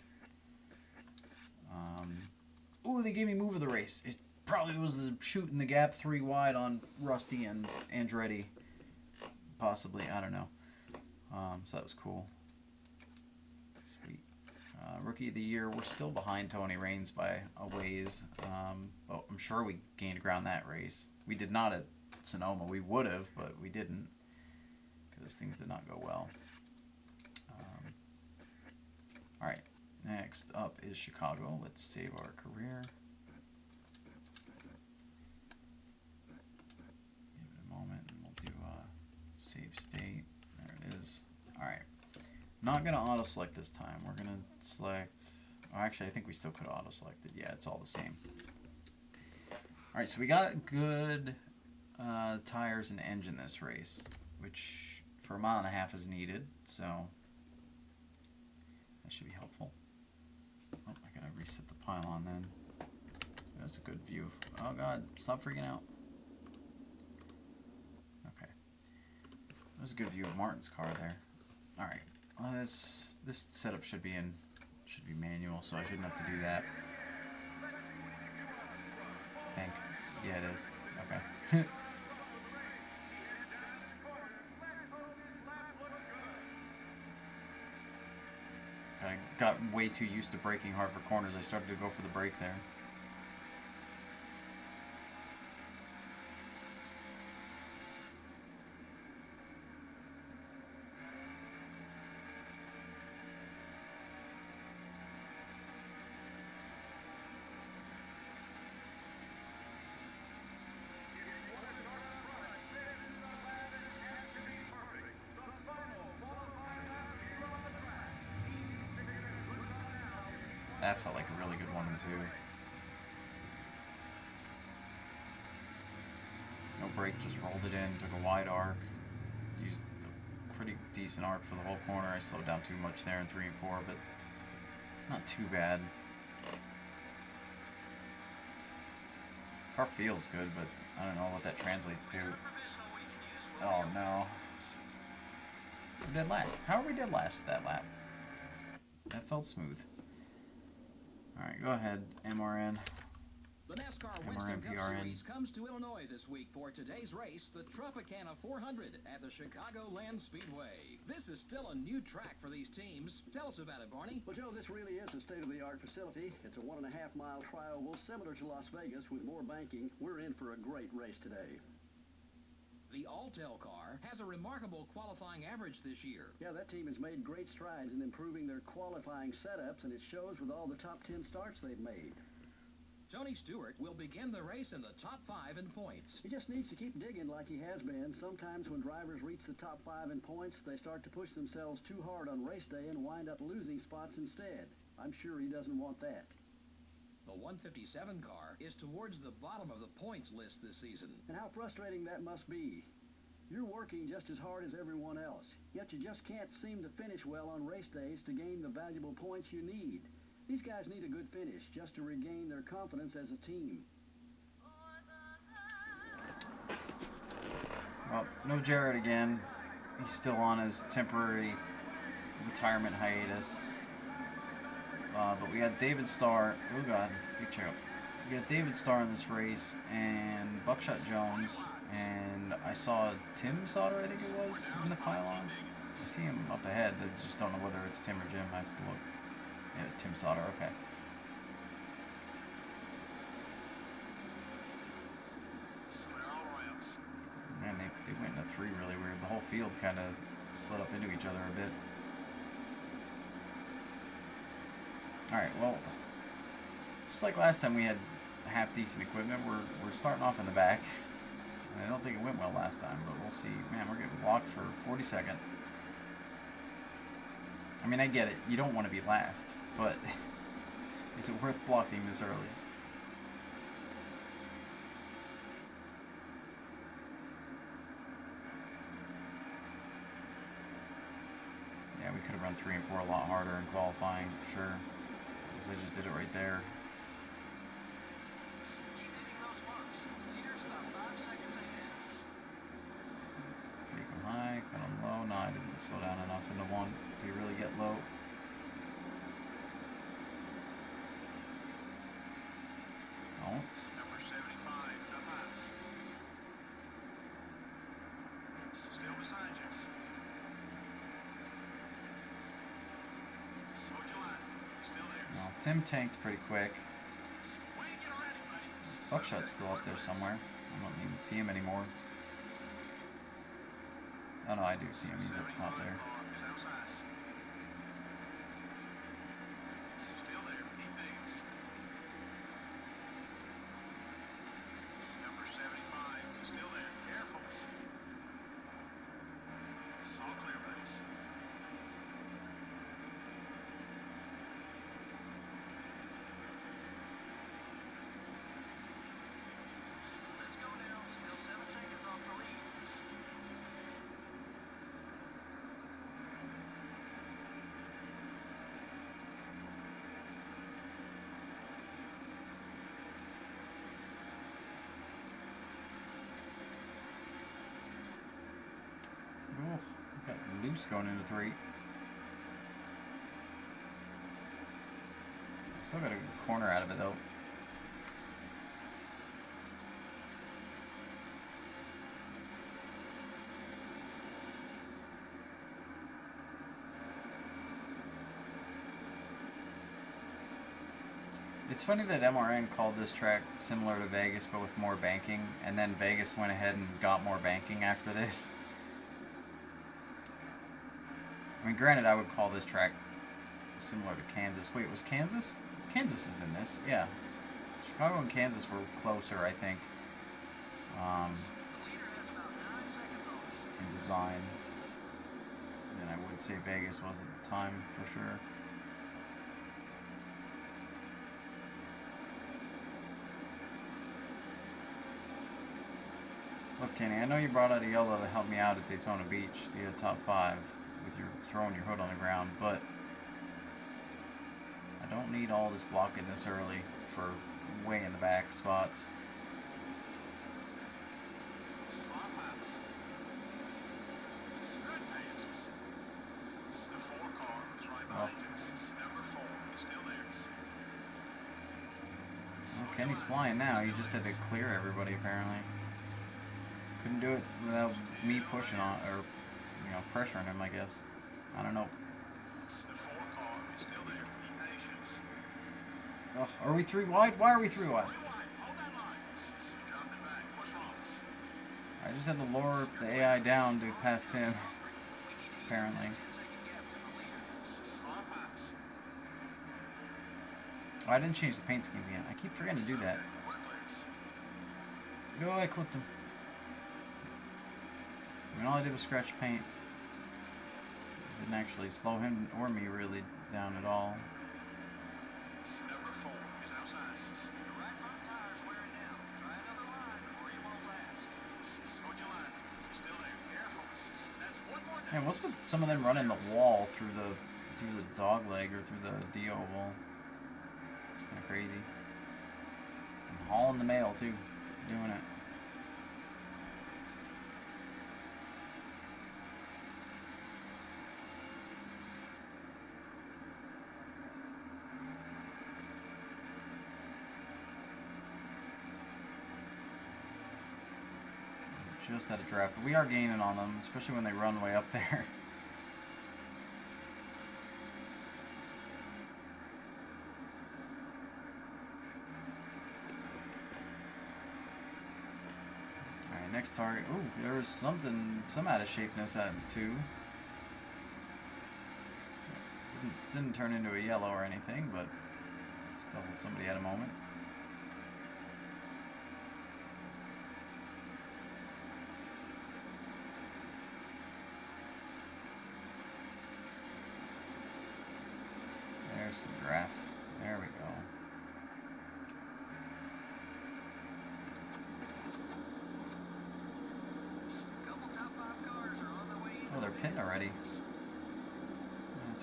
Ooh, they gave me move of the race. It probably was the shooting the gap 3 wide on Rusty and Andretti. Possibly, I don't know. So that was cool. Sweet. Rookie of the Year, we're still behind Tony Raines by a ways. But I'm sure we gained ground that race. We did not at Sonoma. We would have, but we didn't because things did not go well. Next up is Chicago. Let's save our career. Give it a moment and we'll do save state. There it is. Alright. Not going to auto-select this time. We're going to select... Oh, actually, I think we still could have auto-selected. Yeah, it's all the same. Alright, so we got good tires and engine this race, which for 1.5 miles is needed, so that should be helpful. Oh, I gotta reset the pylon then. That's a good view. Oh god, stop freaking out. Okay. That was a good view of Martin's car there. Alright. Well, this setup should be manual, so I shouldn't have to do that. I think. Yeah, it is. Okay. I got way too used to braking hard for corners. I started to go for the brake there. That felt like a really good one too. No brake, just rolled it in, took a wide arc, used a pretty decent arc for the whole corner. I slowed down too much there in 3 and 4, but not too bad. Car feels good, but I don't know what that translates to. Oh no. We're dead last. How are we dead last with that lap? That felt smooth. Alright, go ahead, MRN. The NASCAR Winston Cup Series comes to Illinois this week for today's race, the Tropicana 400 at the Chicagoland Speedway. This is still a new track for these teams. Tell us about it, Barney. Well, Joe, this really is a state-of-the-art facility. It's a 1.5-mile trioval similar to Las Vegas with more banking. We're in for a great race today. The Alltel car has a remarkable qualifying average this year. Yeah, that team has made great strides in improving their qualifying setups, and it shows with all the top 10 starts they've made. Tony Stewart will begin the race in the top 5 in points. He just needs to keep digging like he has been. Sometimes when drivers reach the top 5 in points, they start to push themselves too hard on race day and wind up losing spots instead. I'm sure he doesn't want that. The 157 car is towards the bottom of the points list this season. And how frustrating that must be. You're working just as hard as everyone else, yet you just can't seem to finish well on race days to gain the valuable points you need. These guys need a good finish just to regain their confidence as a team. Well, no Jared again. He's still on his temporary retirement hiatus. But we got David Starr. Oh god, big choke. We got David Starr in this race and Buckshot Jones, and I saw Tim Sauter, I think it was, in the pylon. I see him up ahead. I just don't know whether it's Tim or Jim. I have to look. Yeah, it was Tim Sauter. Okay. Man, they went into 3 really weird. The whole field kind of slid up into each other a bit. Alright, well, just like last time we had half-decent equipment, we're starting off in the back. And I don't think it went well last time, but we'll see. Man, we're getting blocked for 42nd. I mean, I get it. You don't want to be last, but is it worth blocking this early? Yeah, we could have run 3 and 4 a lot harder in qualifying, for sure. I just did it right there. Keep them high, cut them low. No, I didn't slow down enough into 1 to really get low. Oh. Number 75, up high. Still beside you. Hold your line. Still there. Well, Tim tanked pretty quick. Buckshot's still up there somewhere. I don't even see him anymore. Oh no, I do see him. He's up top there. loose going into 3. Still got a good corner out of it though. It's funny that MRN called this track similar to Vegas but with more banking, and then Vegas went ahead and got more banking after this. I mean, granted, I would call this track similar to Kansas. Wait, was Kansas? Kansas is in this, yeah. Chicago and Kansas were closer, I think, in design than I would say Vegas was at the time, for sure. Look, Kenny, I know you brought out a yellow to help me out at Daytona Beach to get a top 5 with your throwing your hood on the ground, but I don't need all this blocking this early for way in the back spots. Well, Kenny's flying now. He just had to clear everybody apparently. Couldn't do it without me pushing on, or, you know, pressuring him, I guess. I don't know. Oh, are we 3 wide? Why are we 3 wide? I just had to lower the AI down to past him, apparently. Oh, I didn't change the paint schemes again. I keep forgetting to do that. Oh, I clipped him. I mean, all I did was scratch paint. It didn't actually slow him or me really down at all. Man, what's with some of them running the wall through the dog leg or through the D oval? It's kind of crazy. And hauling the mail too, doing it. Just at a draft, but we are gaining on them, especially when they run way up there. Alright, next target. Ooh, there was some out of shapeness at 2. Didn't turn into a yellow or anything, but still somebody had a moment. There's some draft. There we go. Oh, they're pitting already.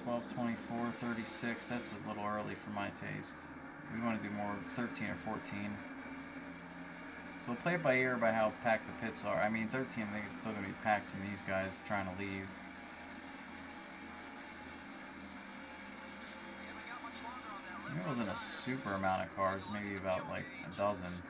12, 24, 36. That's a little early for my taste. We want to do more 13 or 14. So we'll play it by ear by how packed the pits are. I mean, 13, I think it's still going to be packed from these guys trying to leave. It wasn't a super amount of cars, maybe about like a dozen.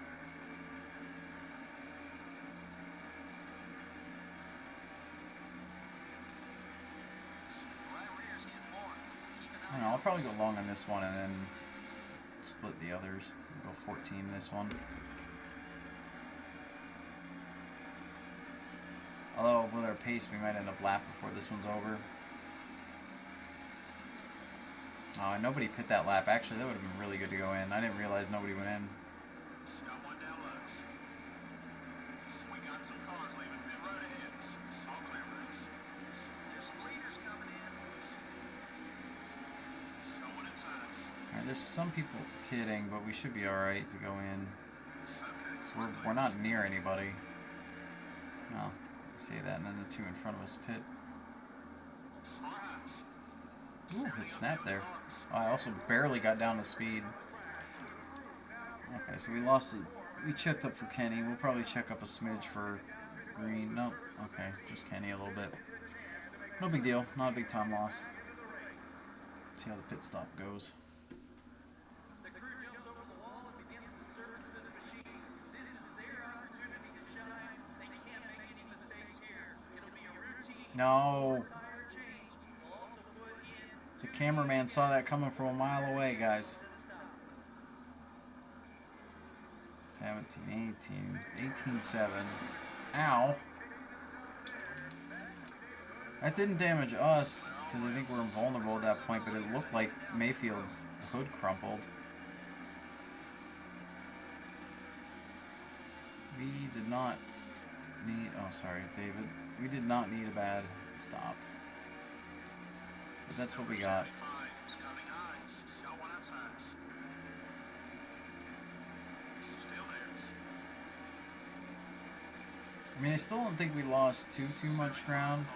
I don't know, I'll probably go long on this one and then split the others. Go 14 this one. Although with our pace we might end up lap before this one's over. Oh, nobody pit that lap. Actually, that would have been really good to go in. I didn't realize nobody went in. Got one down low. We got some cars leaving. Been right ahead. All clear, Bruce. There's some leaders coming in. Someone inside. Alright, there's some people pitting, but we should be alright to go in. Okay. So we're not near anybody. No, I see that, and then the 2 in front of us pit. Ooh, it snapped there. Oh, I also barely got down to speed. Okay, so we lost it. We checked up for Kenny. We'll probably check up a smidge for Green. Nope. Okay, just Kenny a little bit. No big deal. Not a big time loss. See how the pit stop goes. The crew jumps over the wall and begins to search for the machine. This is their opportunity to shine. They can't make any mistakes here. It'll be a routine No. tire change. We'll also put in The cameraman saw that coming from a mile away, guys. 17, 18, 18-7. Ow. That didn't damage us, because I think we're invulnerable at that point, but it looked like Mayfield's hood crumpled. We did not need... Oh, sorry, David. We did not need a bad stop. But that's what we got. I mean, I still don't think we lost too much ground.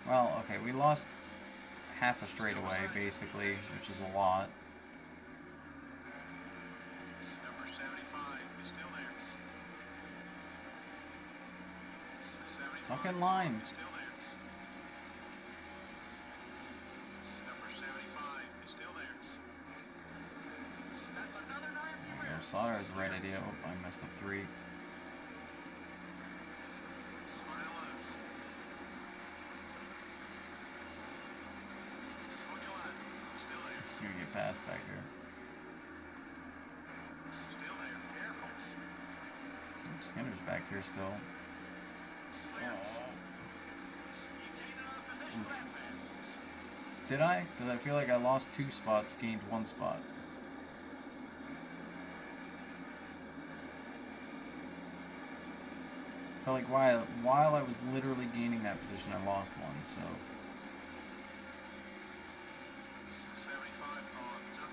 Well, okay, we lost half a straightaway, basically, which is a lot. Number 75 is still there. 75 Tuck in line. is still there. Number 75 is still there. That's another 9 There we go. Slaughter has the right idea. Oh, I messed up 3. Gonna get past back here. Still there. Careful. Oops, Skinner's back here still. Oof. Did I? Because I feel like I lost 2 spots, gained 1 spot. Felt like while I was literally gaining that position, I lost 1, so... 75 on top.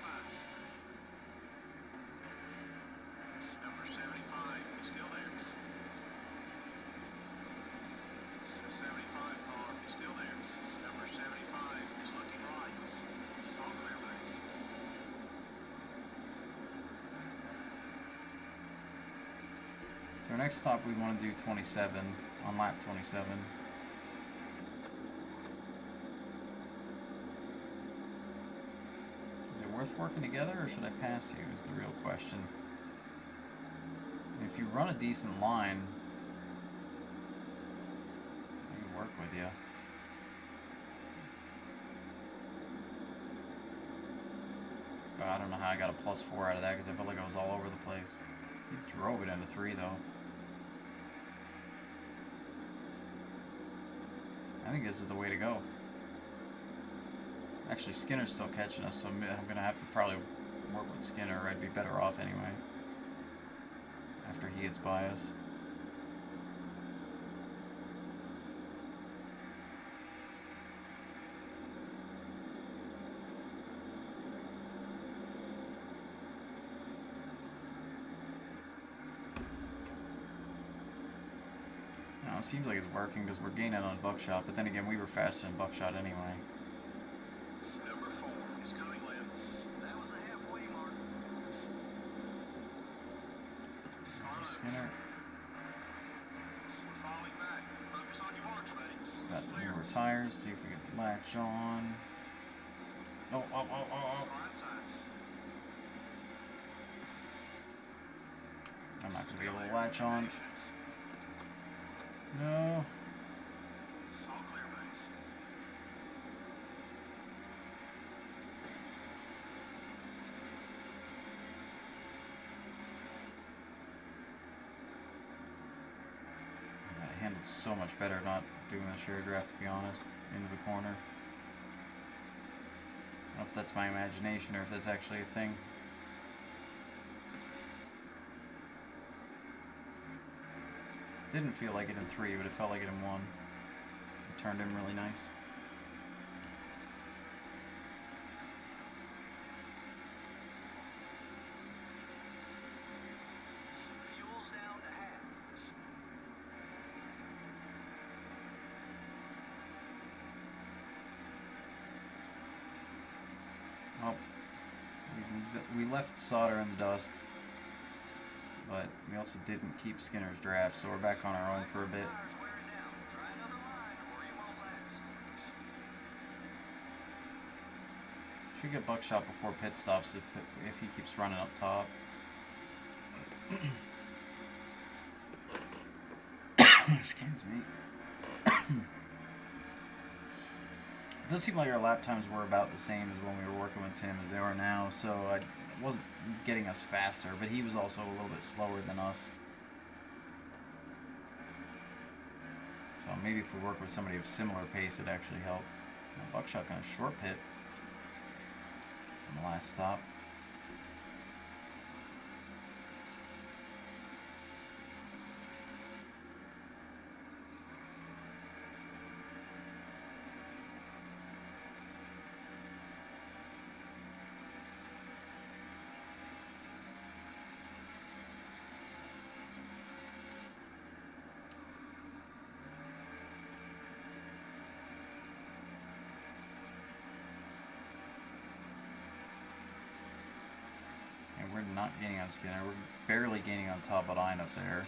Number 75 is still there. The 75 car is still there. Number 75 is looking right. All clear base. So our next stop, we want to do 27 on lap 27. Is it worth working together, or should I pass you? Is the real question. If you run a decent line, I can work with you. But I don't know how I got a +4 out of that, because I felt like I was all over the place. He drove it into 3, though. I think this is the way to go. Actually, Skinner's still catching us, so I'm going to have to probably work with Skinner, or I'd be better off anyway. After he gets by us. It seems like it's working because we're gaining on Buckshot, but then again, we were faster than Buckshot anyway. Number 4 is coming left. That was a halfway mark. Skinner. We're falling back. Focus on your marks, buddy. Got newer tires, see if we can latch on. Oh. Right side. I'm not going to be able to latch on. No. All clear base. That handled so much better not doing the shear draft, to be honest, into the corner. I don't know if that's my imagination or if that's actually a thing. Didn't feel like it in 3, but it felt like it in 1. It turned in really nice. Fuel's down to half. Oh, we left Solder in the dust, but we also didn't keep Skinner's draft, so we're back on our own for a bit. Tires wearing down. Try another line or you won't Should get buckshot before pit stops if he keeps running up top. Excuse me. It does seem like our lap times were about the same as when we were working with Tim as they are now, so I wasn't getting us faster, but he was also a little bit slower than us. So maybe if we work with somebody of similar pace, it'd actually help. Now, buckshot kind of short pit on the last stop. We're not gaining on Skinner. We're barely gaining on top of Line up there.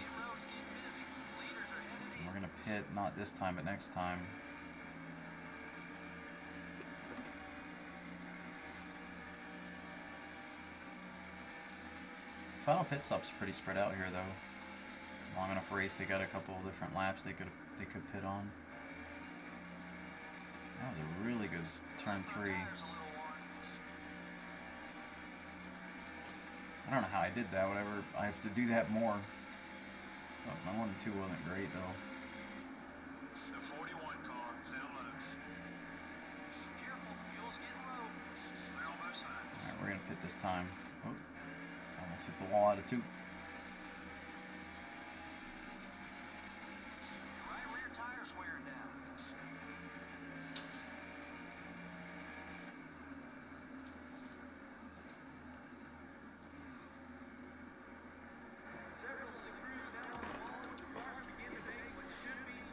And we're going to pit, not this time, but next time. Final pit stop's pretty spread out here, though. Long enough race, they got a couple of different laps they could pit on. That was a really good turn 3. I don't know how I did that, whatever. I have to do that more. Oh, my 1 and 2 wasn't great, though. The 41 car is down low. Careful, fuel's getting low. They're almost high. Alright, we're going to pit this time. Oh, almost hit the wall out of 2. Right rear tire's wearing down.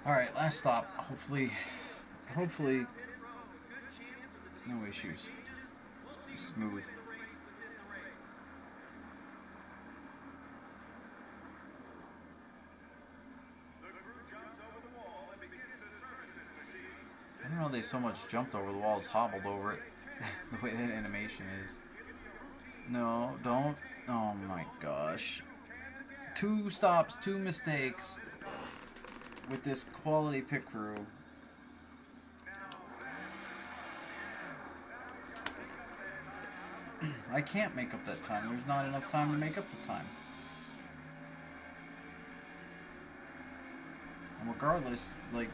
Alright, last stop. Hopefully, no issues. Smooth. I don't know they so much jumped over the walls, hobbled over it. The way that animation is. No, don't. Oh my gosh. 2 stops, 2 mistakes with this quality pit crew. I can't make up that time. There's not enough time to make up the time. And regardless, like,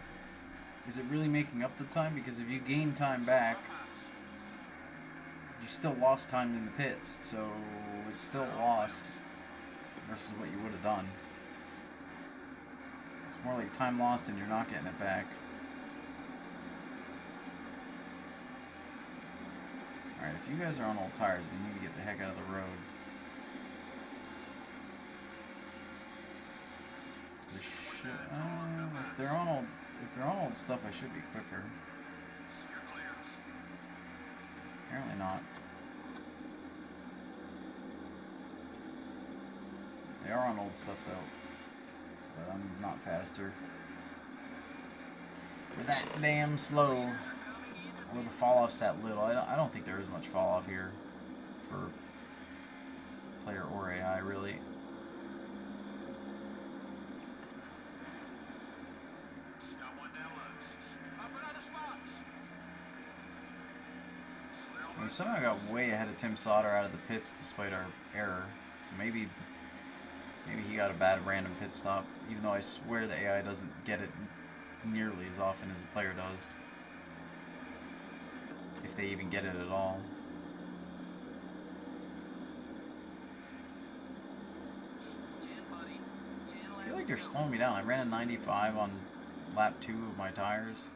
is it really making up the time? Because if you gain time back, you still lost time in the pits. So it's still a loss versus what you would have done. It's more like time lost and you're not getting it back. Alright, if you guys are on old tires, you need to get the heck out of the road. If they're on old stuff, I should be quicker. Apparently not. They are on old stuff though, but I'm not faster. We're that damn slow. Or the fall off's that little. I don't think there is much fall off here for player or AI really. We somehow got way ahead of Tim Sauter out of the pits despite our error. So maybe he got a bad random pit stop, even though I swear the AI doesn't get it nearly as often as the player does. If they even get it at all. I feel like you're slowing me down. I ran a 95 on lap 2 of my tires.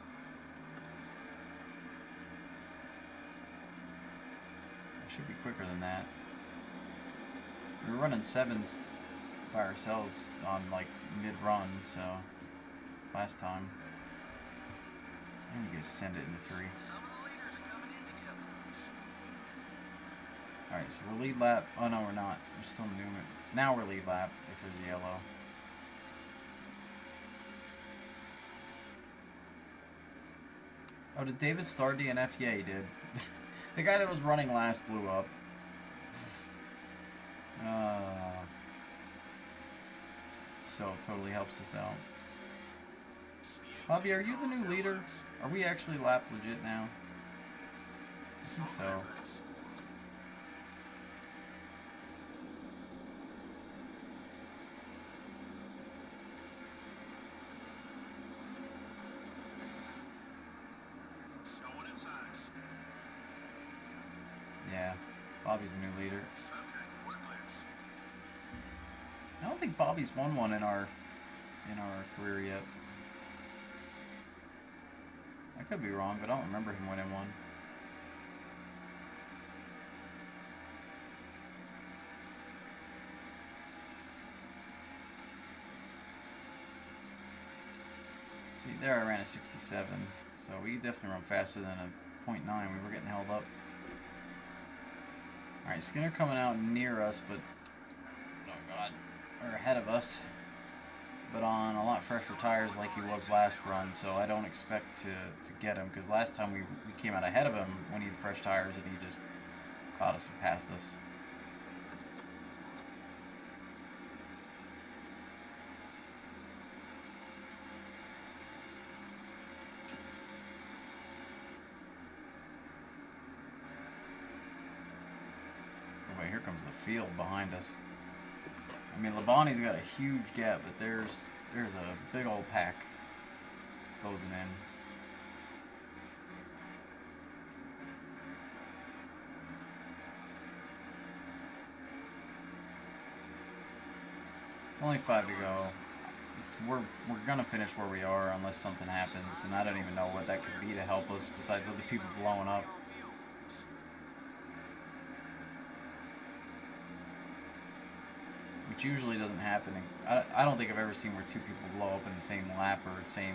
I should be quicker than that. We were running 7s by ourselves on like mid-run, so last time. I think you guys send it into 3. Alright, so we're lead lap. Oh no, we're not. We're still in Newman. Now we're lead lap if there's a yellow. Oh, did David start DNF? Yeah, he did. The guy that was running last blew up. So totally helps us out. Bobby, are you the new leader? Are we actually lap legit now? I think so. Yeah, Bobby's the new leader. I don't think Bobby's won one in our career yet. I could be wrong, but I don't remember him winning one. See, there I ran a 67, so we definitely run faster than a .9. We were getting held up. Alright, Skinner coming out near us, but oh god, or ahead of us, but on a lot fresher tires like he was last run, so I don't expect to get him, because last time we came out ahead of him when he had fresh tires and he just caught us and passed us. Oh wait, here comes the field behind us. I mean, Labonte's got a huge gap, but there's a big old pack closing in. Only 5 to go. We're gonna finish where we are unless something happens, and I don't even know what that could be to help us besides other people blowing up. Which usually doesn't happen. I don't think I've ever seen where 2 people blow up in the same lap or the same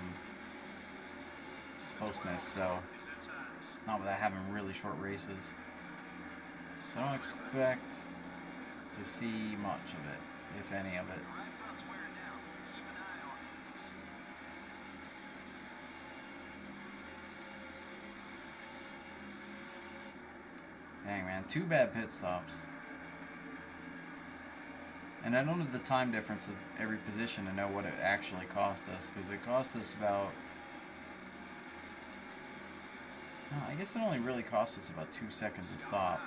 closeness, so not without having really short races. So I don't expect to see much of it, if any of it. Dang man, 2 bad pit stops. And I don't have the time difference of every position to know what it actually cost us, because it cost us about... No, I guess it only really cost us about 2 seconds to stop.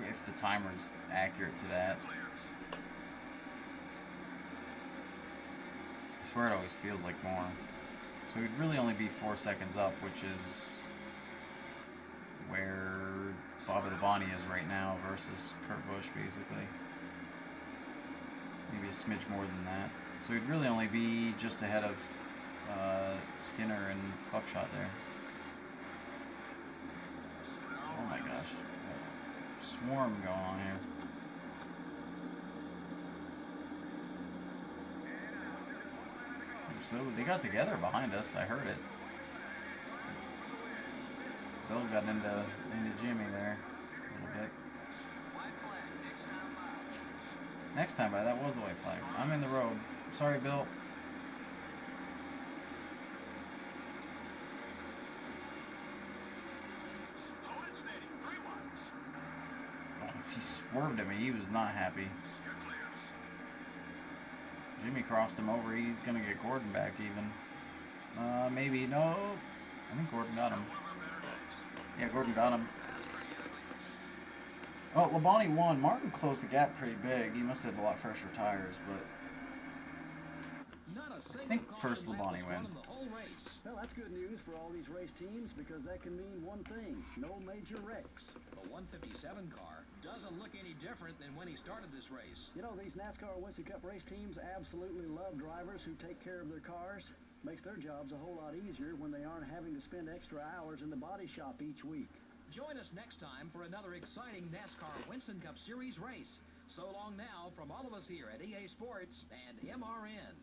If the timer's accurate to that. I swear it always feels like more. So it'd really only be 4 seconds up, which is where Bobby Labonte is right now versus Kurt Busch, basically. Maybe a smidge more than that. So he'd really only be just ahead of Skinner and Buckshot there. Oh my gosh. Swarm going on here. So they got together behind us. I heard it. Bill got into Jimmy there a little bit. Next time by, that was the white flag. I'm in the road. Sorry, Bill. Oh, he swerved at me. He was not happy. Jimmy crossed him over. He's gonna get Gordon back even. Maybe. No. I think Gordon got him. Yeah, Gordon got him. Well, Labonte won. Martin closed the gap pretty big. He must have a lot fresher tires, but I think first Labonte win. Well, that's good news for all these race teams, because that can mean one thing: no major wrecks. The 157 car doesn't look any different than when he started this race. You know, these NASCAR Winston Cup race teams absolutely love drivers who take care of their cars. Makes their jobs a whole lot easier when they aren't having to spend extra hours in the body shop each week. Join us next time for another exciting NASCAR Winston Cup Series race. So long now from all of us here at EA Sports and MRN.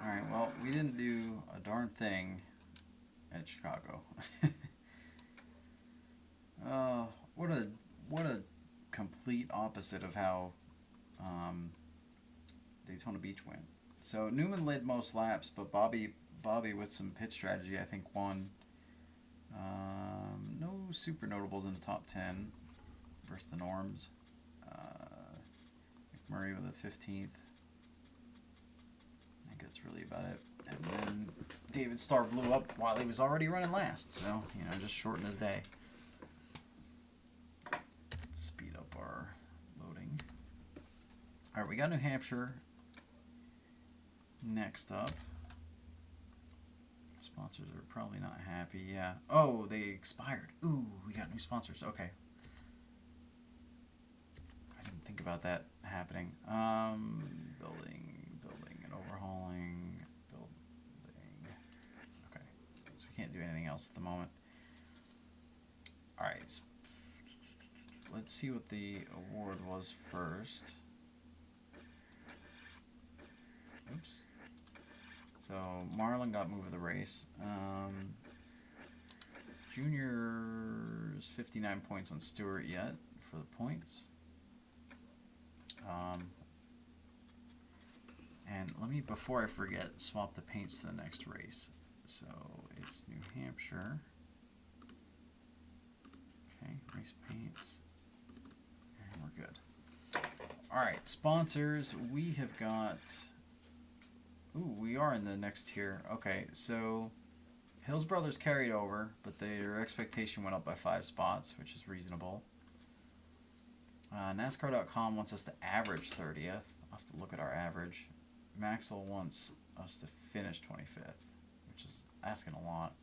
Alright, well, we didn't do a darn thing at Chicago. What a complete opposite of how Daytona Beach went. So Newman led most laps, but Bobby with some pit strategy, I think, won No super notables in the top 10 versus the norms. McMurray with a 15th. I think that's really about it. And then David Starr blew up while he was already running last, so just shortened his day. Let's speed up our loading. All right, we got New Hampshire next up. Sponsors are probably not happy. Yeah. Oh, they expired. Ooh, we got new sponsors. Okay. I didn't think about that happening. Building and overhauling. Building. Okay. So we can't do anything else at the moment. All right. Let's see what the award was first. Oops. So Marlon got move of the race. Junior's 59 points on Stewart yet for the points. And let me, before I forget, swap the paints to the next race. So it's New Hampshire. Okay, race paints. And we're good. All right, sponsors. We have got... Ooh, we are in the next tier. Okay, so Hills Brothers carried over, but their expectation went up by 5 spots, which is reasonable. NASCAR.com wants us to average 30th. I'll have to look at our average. Maxwell wants us to finish 25th, which is asking a lot.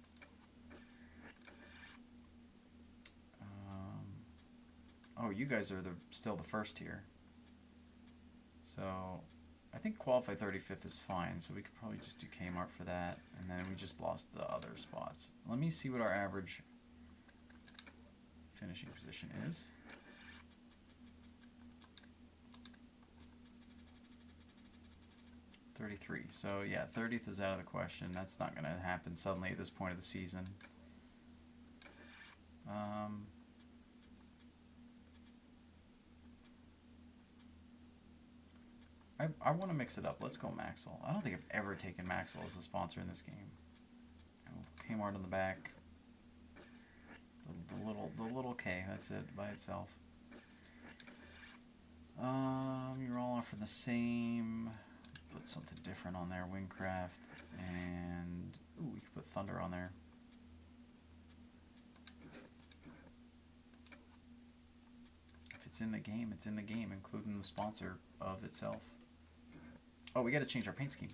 Oh, you guys are still the first tier. So... I think qualify 35th is fine, so we could probably just do Kmart for that, and then we just lost the other spots. Let me see what our average finishing position is. .33. So yeah, 30th is out of the question. That's not going to happen suddenly at this point of the season. I want to mix it up. Let's go Maxwell. I don't think I've ever taken Maxwell as a sponsor in this game. Kmart on the back. The little K. That's it by itself. You're all offering the same. Put something different on there. Wingcraft and ooh, we could put Thunder on there. If it's in the game, it's in the game, including the sponsor of itself. Oh, we got to change our paint scheme,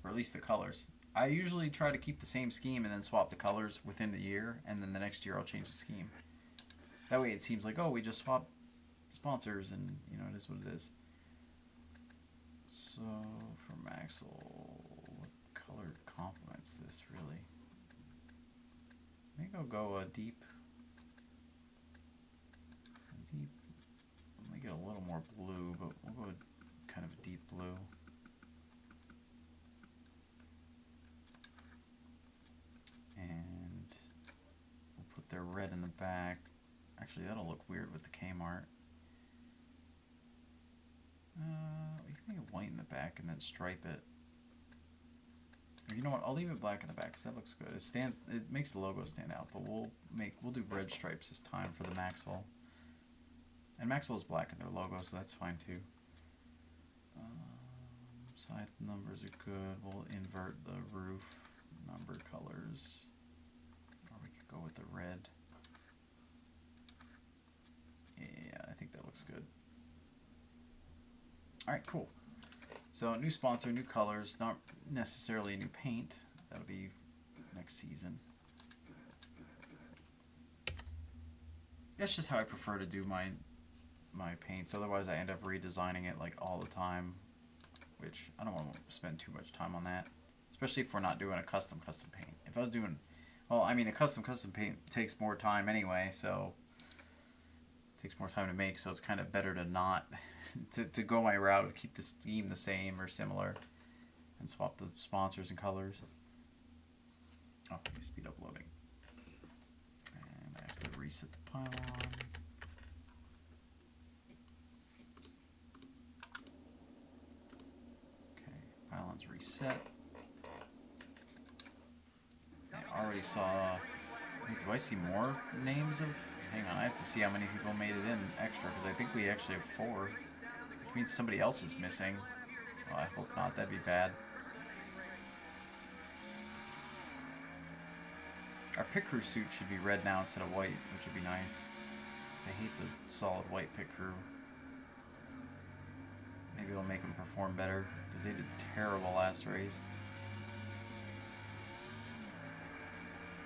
or at least the colors. I usually try to keep the same scheme and then swap the colors within the year, and then the next year I'll change the scheme. That way it seems like, oh, we just swapped sponsors, and it is what it is. So for Maxwell, what color complements this really? I think I'll go deep. Let me get a little more blue, but we'll go kind of a deep blue. And we'll put their red in the back. Actually, that'll look weird with the Kmart. We can make it white in the back and then stripe it. Or you know what? I'll leave it black in the back because that looks good. It makes the logo stand out. But we'll do red stripes this time for the Maxwell. And Maxwell's black in their logo, so that's fine too. Side numbers are good. We'll invert the roof number colors. Or we could go with the red. Yeah, I think that looks good. Alright, cool. So, new sponsor, new colors. Not necessarily a new paint. That'll be next season. That's just how I prefer to do my paints. Otherwise, I end up redesigning it like all the time, which I don't want to spend too much time on that, especially if we're not doing a custom paint. If I was doing, well, I mean, a custom paint takes more time anyway, so it takes more time to make, so it's kind of better to not to go my route of keep the scheme the same or similar and swap the sponsors and colors. Oh, let me speed up loading. And I have to reset the pylon. Pylon's reset. I already saw Wait, do I see more names of... Hang on, I have to see how many people made it in extra, because I think we actually have 4. Which means somebody else is missing. Well, I hope not, that'd be bad. Our pit crew suit should be red now instead of white, which would be nice. I hate the solid white pit crew. Maybe it'll make them perform better, because they did terrible last race.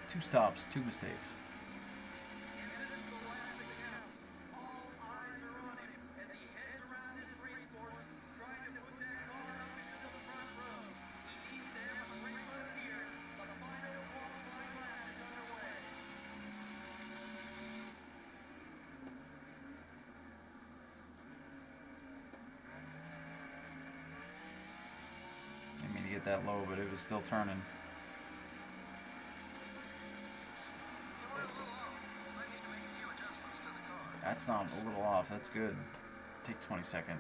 2 stops, 2 mistakes. Didn't mean to get that low, but it was still turning. That's not a little off. That's good. Take 22nd.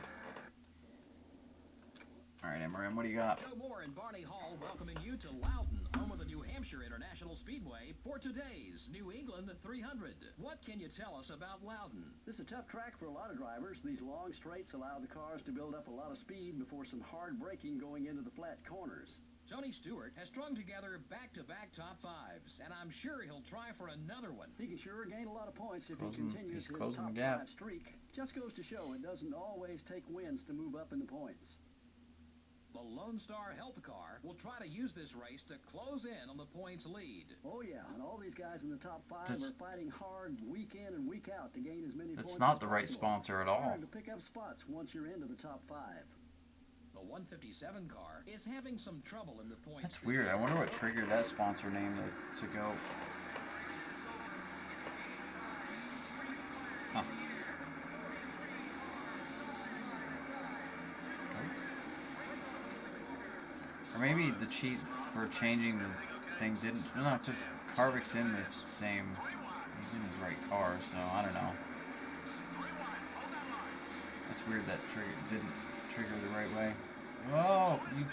All right, MRM, what do you got? Joe Moore and Barney Hall welcoming you to Loudon, home of the New Hampshire International Speedway, for today's New England 300. What can you tell us about Loudon? This is a tough track for a lot of drivers. These long straights allow the cars to build up a lot of speed before some hard braking going into the flat corners. Tony Stewart has strung together back-to-back top 5s, and I'm sure he'll try for another one. He can sure gain a lot of points if he Closing- continues he's his closing top the gap. 5 streak. Just goes to show it doesn't always take wins to move up in the points. The Lone Star Health Car will try to use this race to close in on the points lead. Oh yeah, and all these guys in the top 5 That's- are fighting hard week in and week out to gain as many points That's not as the right possible. sponsor at It's all. hard to pick up spots once you're into the top 5. The 157 car is having some trouble in the points. That's weird. I wonder what triggered that sponsor name to go. Huh. Or maybe the cheat for changing the thing didn't. No, because Harvick's in the same. He's in his right car, so I don't know. That's weird that didn't trigger the right way. Oh, you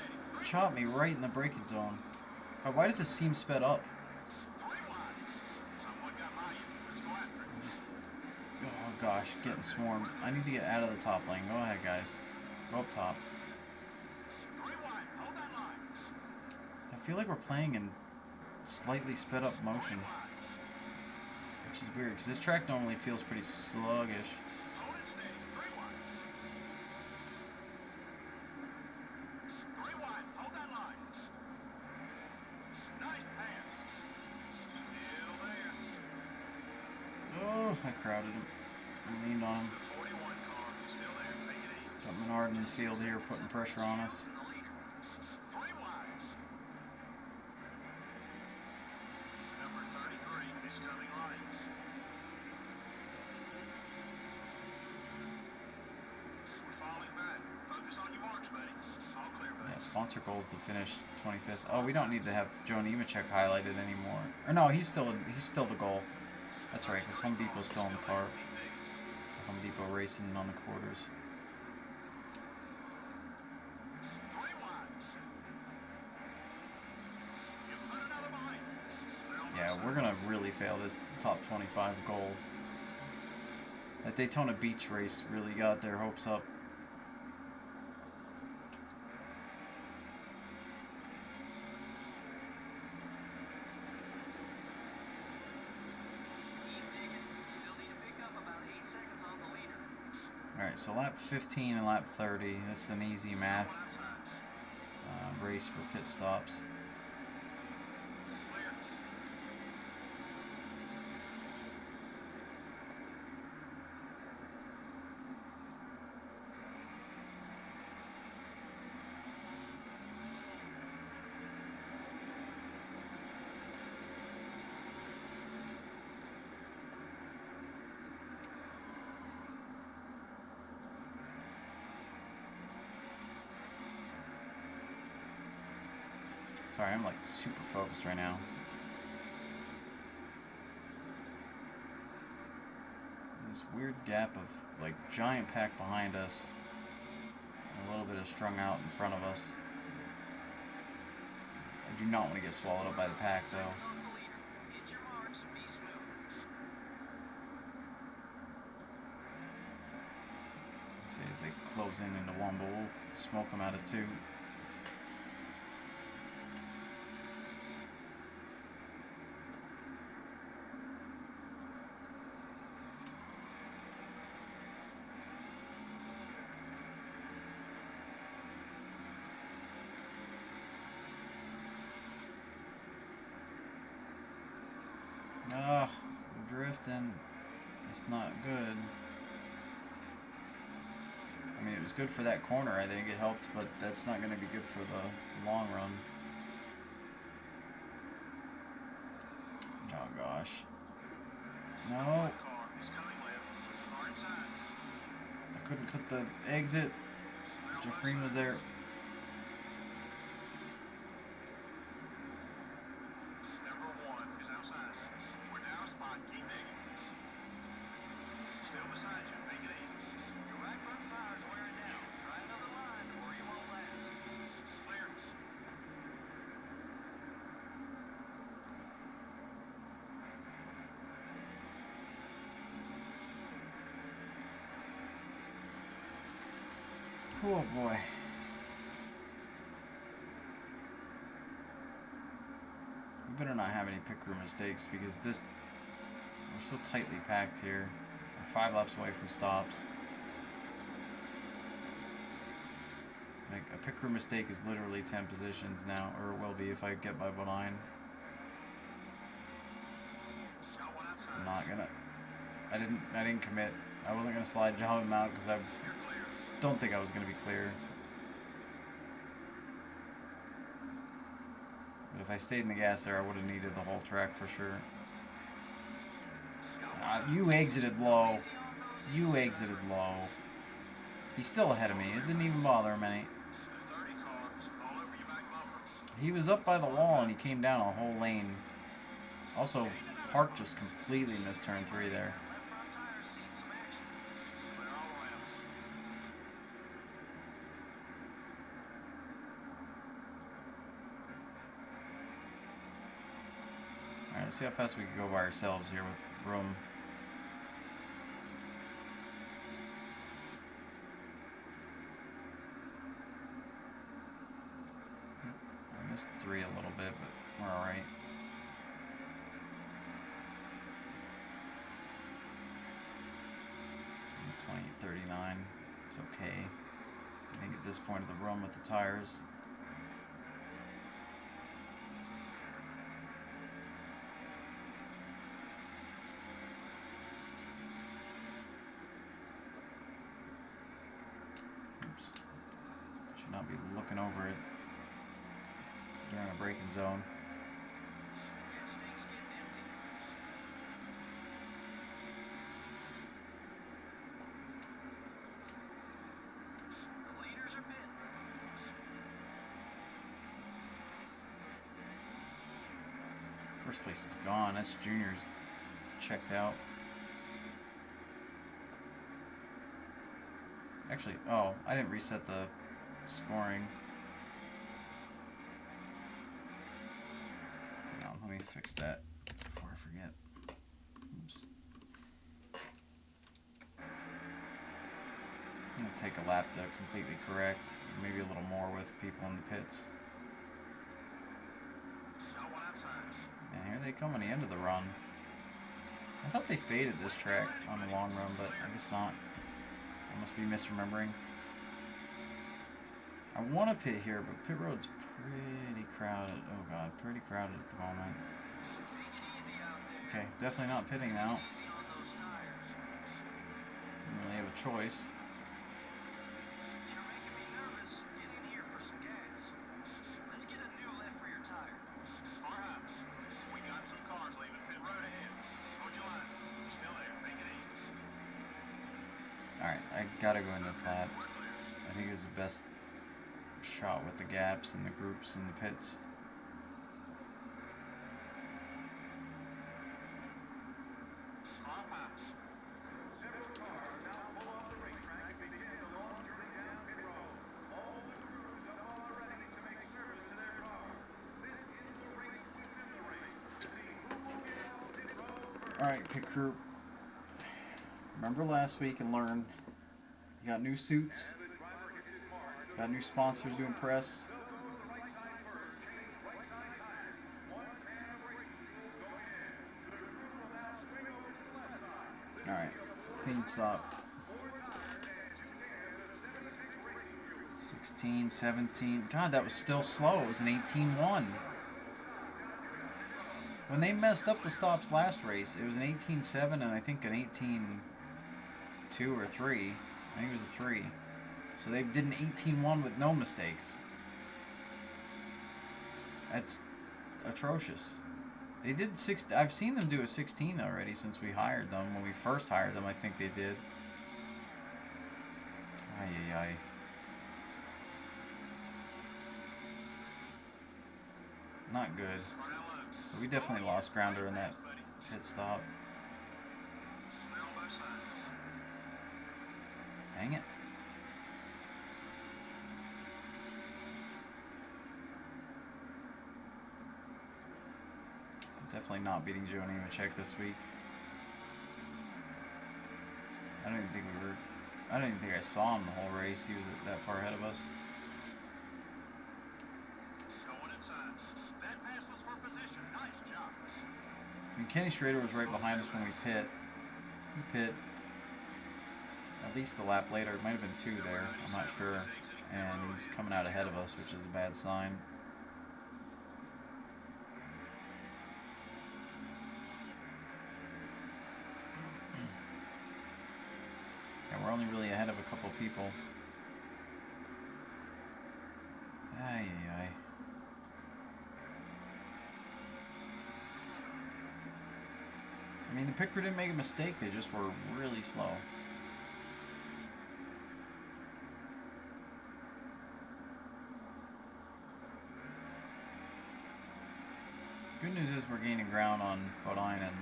chopped me right in the braking zone. Why does it seem sped up? Oh gosh, getting swarmed. I need to get out of the top lane. Go ahead, guys. Go up top. I feel like we're playing in slightly sped up motion, which is weird because this track normally feels pretty sluggish. Oh, I crowded him. I leaned on him. Got Menard in the field here, putting pressure on us. Yeah, sponsor goals to finish 25th. Oh, we don't need to have Joe Nemechek highlighted anymore. Or no, he's still the goal. That's right, because Home Depot's still in the car. Home Depot racing on the quarters. Yeah, we're gonna really fail this top 25 goal. That Daytona Beach race really got their hopes up. Alright, so lap 15 and lap 30. This is an easy math race for pit stops. Sorry, I'm like super focused right now. This weird gap of like giant pack behind us, and a little bit of strung out in front of us. I do not want to get swallowed up by the pack though. See as they close in into one, but we'll smoke them out of two. Ah, we're drifting. It's not good. I mean, it was good for that corner, I think it helped, but that's not going to be good for the long run. Oh gosh. No. I couldn't cut the exit. Jeff Green was there. Oh boy. We better not have any pit crew mistakes because we're so tightly packed here. We're 5 laps away from stops. Like a pit crew mistake is literally 10 positions now, or it will be if I get by line. I'm not gonna. I didn't commit. I wasn't gonna slide job him out because I don't think I was going to be clear. But if I stayed in the gas there, I would have needed the whole track for sure. You exited low. You exited low. He's still ahead of me. It didn't even bother him any. He was up by the wall and he came down a whole lane. Also, Park just completely missed turn 3 there. Alright, let's see how fast we can go by ourselves here with room. I missed 3 a little bit, but we're alright. .2039, it's okay. I think at this point of the run with the tires, should not be looking over it during a braking zone. First place is gone. That's Junior's checked out. Actually, oh, I didn't reset the scoring. Hang on, let me fix that before I forget. Oops. I'm gonna take a lap to completely correct, maybe a little more with people in the pits. And here they come on the end of the run. I thought they faded this track on the long run, but I guess not. I must be misremembering. I want to pit here, but pit road's pretty crowded. Oh god, pretty crowded at the moment. Okay, definitely not pitting now. Didn't really have a choice. Alright, I gotta go in this lap. I think it's the best shot with the gaps and the groups and the pits. Alright, pit crew. Remember last week and learn. You got new suits. Got new sponsors to impress. Alright, clean stop. 16, 17. God, that was still slow. It was an 18-1. When they messed up the stops last race, it was an 18-7 and I think an 18-2 or 3. I think it was a 3. So they did an 18-1 with no mistakes. That's atrocious. They did 6. I've seen them do a 16 already since we hired them. When we first hired them, I think they did. Ay, ay, ay. Not good. So we definitely lost ground during that pit stop. Dang it. Definitely not beating Joe Nemechek this week. I don't even think I saw him the whole race. He was that far ahead of us. I mean, Kenny Schrader was right behind us when we pit. He pit at least a lap later. It might have been 2 there. I'm not sure. And he's coming out ahead of us, which is a bad sign. Yeah, we're only really ahead of a couple people. Ay, ay, ay. I mean, the pit crew didn't make a mistake. They just were really slow. Good news is we're gaining ground on Bodine and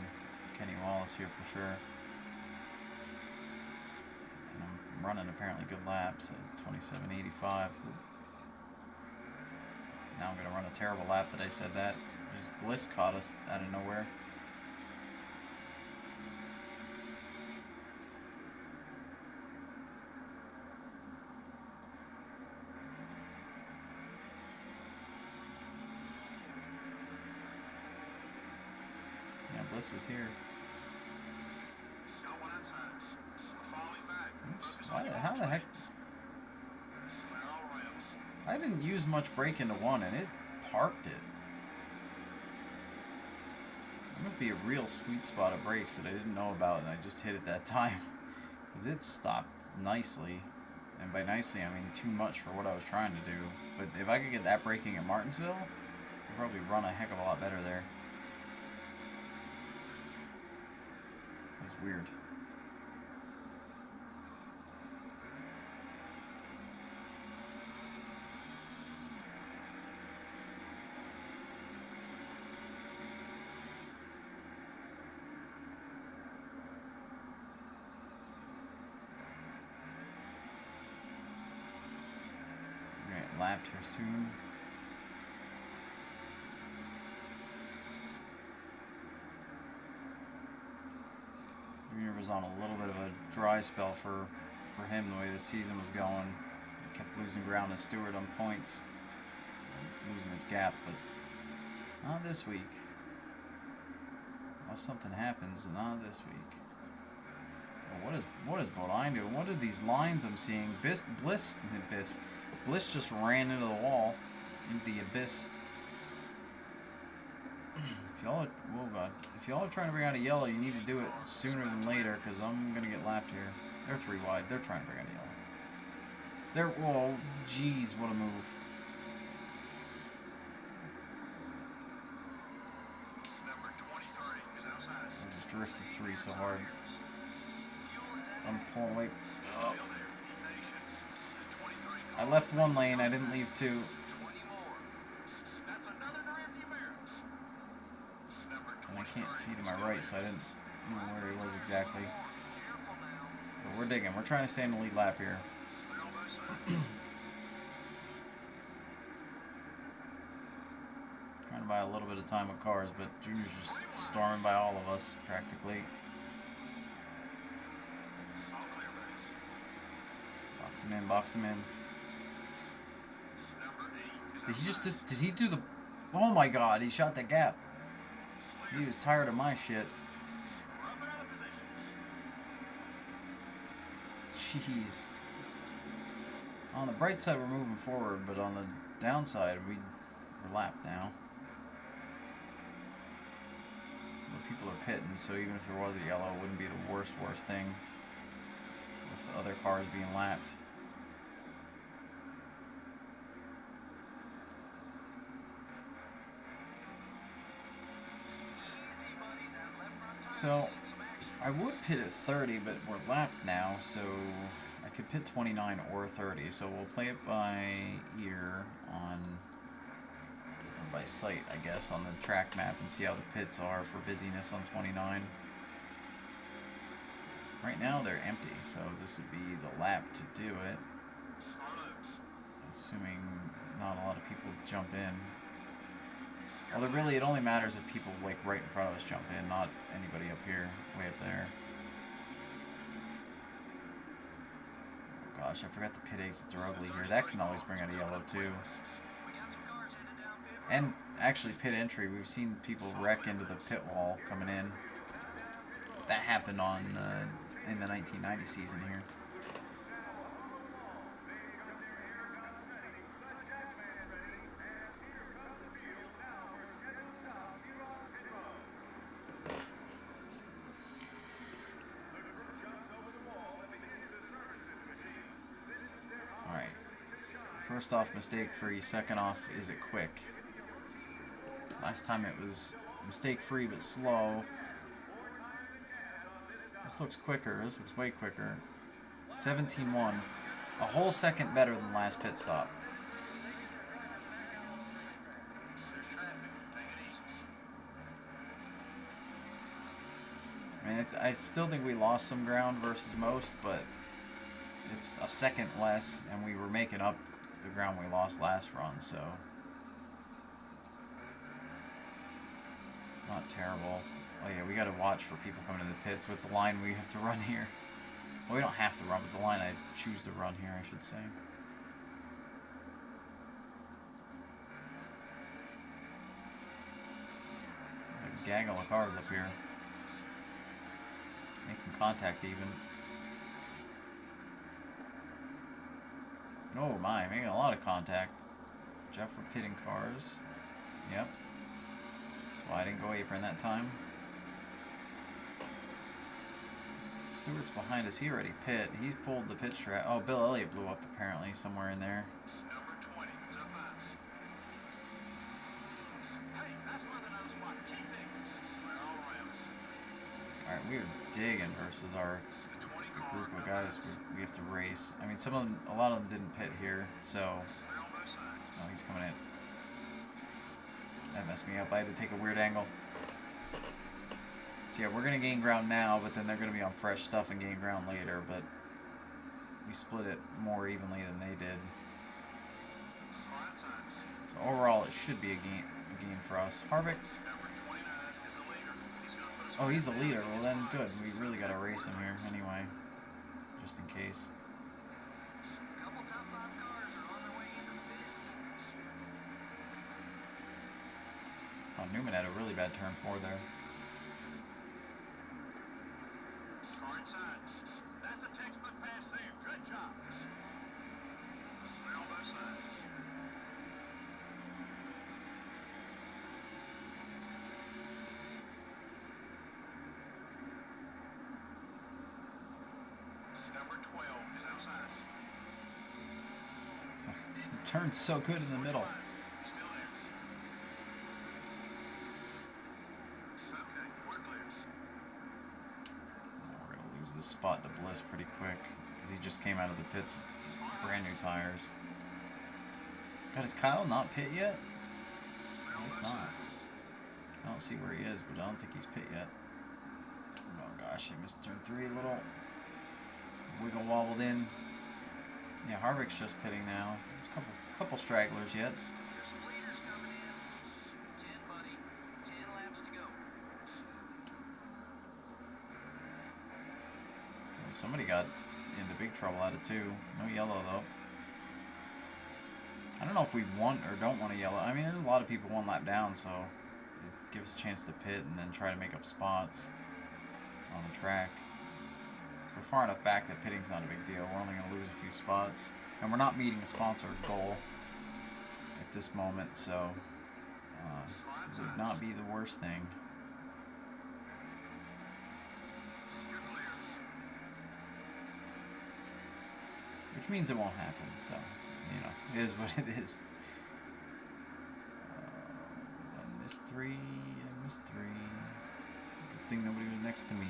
Kenny Wallace here for sure. And I'm running apparently good laps, 27.85. Now I'm going to run a terrible lap that I said that. Just Bliss caught us out of nowhere. Bliss is here. Oops. How the heck? I didn't use much brake into one and it parked it. It might be a real sweet spot of brakes that I didn't know about and I just hit it that time. Because it stopped nicely. And by nicely, I mean too much for what I was trying to do. But if I could get that braking at Martinsville, I'd probably run a heck of a lot better there. Weird. We're gonna get lapped here soon. Junior was on a little bit of a dry spell for him the way the season was going. He kept losing ground to Stewart on points, losing his gap, but not this week. Unless something happens, not this week. Oh, what is Bodine doing? What are these lines I'm seeing? Bliss just ran into the wall, into the abyss. If y'all are trying to bring out a yellow, you need to do it sooner than later, because I'm gonna get lapped here. They're 3 wide. They're trying to bring out a yellow. Oh, geez, what a move. I just drifted 3 so hard. I'm pulling away. Oh. I left 1 lane. I didn't leave 2. And I can't see to my right, so I didn't know where he was exactly. But we're digging. We're trying to stay in the lead lap here. Trying to buy a little bit of time with cars, but Junior's just storming by all of us, practically. Box him in, box him in. Did he just did he do the... Oh my god, he shot the gap. He was tired of my shit. Jeez. On the bright side, we're moving forward, but on the downside, we're lapped now. But people are pitting, so even if there was a yellow, it wouldn't be the worst thing with other cars being lapped. So, I would pit at 30, but we're lapped now, so I could pit 29 or 30. So we'll play it by ear on, or by sight, I guess, on the track map and see how the pits are for busyness on 29. Right now they're empty, so this would be the lap to do it. Assuming not a lot of people jump in. Although really it only matters if people like right in front of us jump in, not anybody up here, way up there. Oh gosh, I forgot the pit exits are ugly here. That can always bring out a yellow too. And actually pit entry, we've seen people wreck into the pit wall coming in. That happened on in the 1990 season here. First off, mistake free. Second off, is it quick? So last time it was mistake free but slow. This looks quicker. This looks way quicker. 17-1. A whole second better than last pit stop. I mean, I still think we lost some ground versus most, but it's a second less, and we were making up the ground we lost last run, so not terrible. Oh yeah, we gotta watch for people coming to the pits with the line we have to run here. Well, we don't have to run, but the line I choose to run here, I should say. A gaggle of cars up here. Making contact even. Oh my, making a lot of contact. Jeff for pitting cars. Yep. That's why I didn't go apron that time. Stewart's behind us. He already pit. He's pulled the pit strap. Oh, Bill Elliott blew up apparently somewhere in there. Alright, we are digging versus our group of guys we have to race. I mean, some of them, a lot of them didn't pit here, so... Oh, he's coming in. That messed me up. I had to take a weird angle. So yeah, we're going to gain ground now, but then they're going to be on fresh stuff and gain ground later, but we split it more evenly than they did. So overall, it should be a gain for us. Harvick. Oh, he's the leader. Well then, good. We really got to race him here anyway, just in case. Oh, Newman had a really bad turn 4 there. That's a textbook pass there. Good job. Smell both sides. Number 12 is outside. The turn's so good in the middle. Still there. Okay, we're clear. We're going to lose this spot to Bliss pretty quick, because he just came out of the pits, brand new tires. God, is Kyle not pit yet? I guess not. I don't see where he is, but I don't think he's pit yet. Oh gosh, he missed turn 3 a little. Wiggle wobbled in. Yeah, Harvick's just pitting now. There's a couple stragglers yet. There's some leaders coming in. 10, buddy. 10 laps to go. Somebody got into big trouble at it too. No yellow though. I don't know if we want or don't want a yellow. I mean, there's a lot of people one lap down, so it gives a chance to pit and then try to make up spots on the track. We're far enough back that pitting's not a big deal. We're only going to lose a few spots. And we're not meeting a sponsor goal at this moment, so it would not be the worst thing. Which means it won't happen, so, you know, it is what it is. I missed three. Good thing nobody was next to me.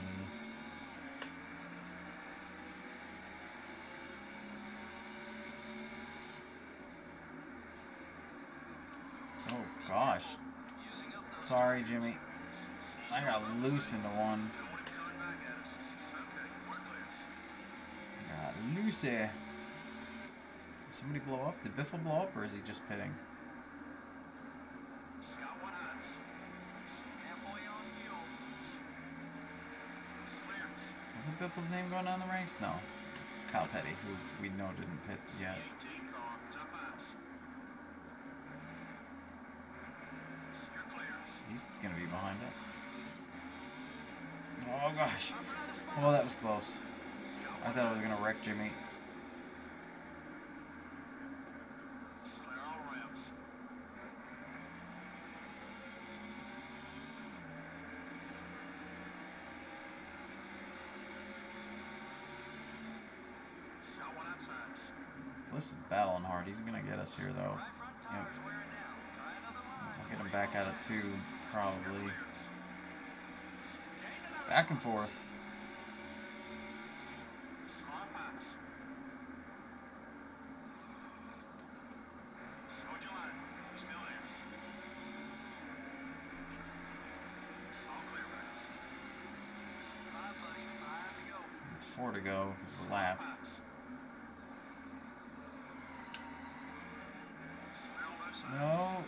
Oh, gosh. Sorry, Jimmy. I got loose into one. Got loose here. Did somebody blow up? Did Biffle blow up, or is he just pitting? Wasn't Biffle's name going down the ranks? No. It's Kyle Petty, who we know didn't pit yet. He's going to be behind us. Oh, gosh. Oh, that was close. I thought I was going to wreck Jimmy. This is battling hard. He's going to get us here, though. Yep. I'll get him back out of 2, probably. Back and forth. It's 4 to go because we're lapped. No.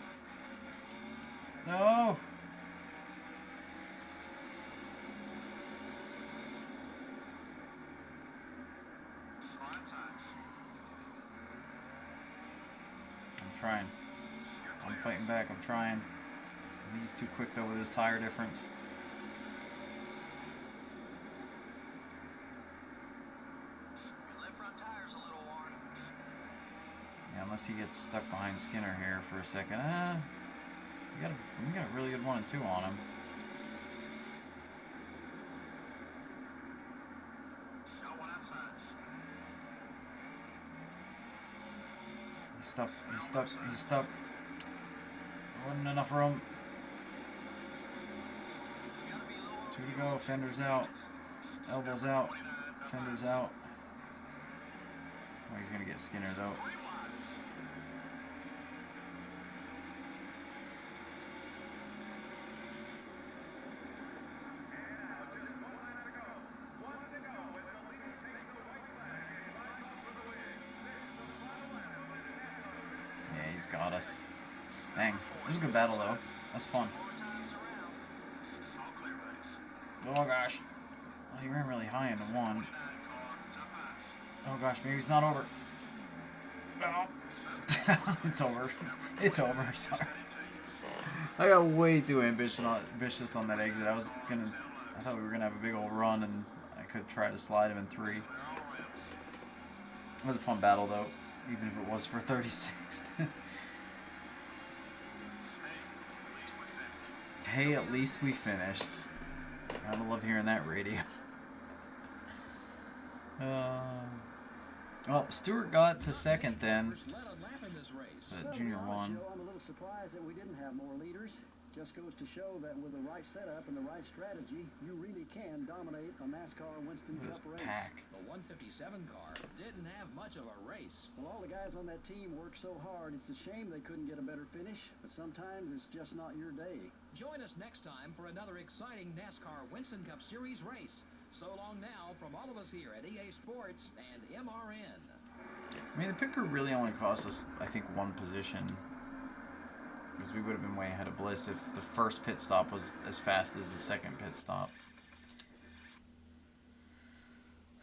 No. I'm trying. I'm fighting back. I'm trying. I think he's too quick though with his tire difference. Yeah, unless he gets stuck behind Skinner here for a second. We got a really good 1 and 2 on him. He's stuck. There wasn't enough room. 2 to go. Fender's out. Elbows out. Fender's out. Oh, he's gonna get Skinner though. He's got us. Dang. It was a good battle, though. That's fun. Oh, gosh. Well, he ran really high into 1. Oh, gosh. Maybe it's not over. No. It's over. It's over. Sorry. I got way too ambitious on that exit. I thought we were going to have a big old run, and I could try to slide him in 3. It was a fun battle, though. Even if it was for 36th. Hey, at least we finished. Gotta love hearing that radio. Well, Stewart got to 2nd then. Junior 1. I'm a little surprised that we didn't have more leaders. Just goes to show that with the right setup and the right strategy, you really can dominate a Nascar Winston Cup race. Pack. The 157 car didn't have much of a race. Well, all the guys on that team worked so hard. It's a shame they couldn't get a better finish, but sometimes it's just not your day. Join us next time for another exciting NASCAR Winston Cup Series race. So long now from all of us here at EA Sports and MRN. I mean, the pit crew really only cost us, I think, 1 position. Because we would have been way ahead of Bliss if the first pit stop was as fast as the second pit stop.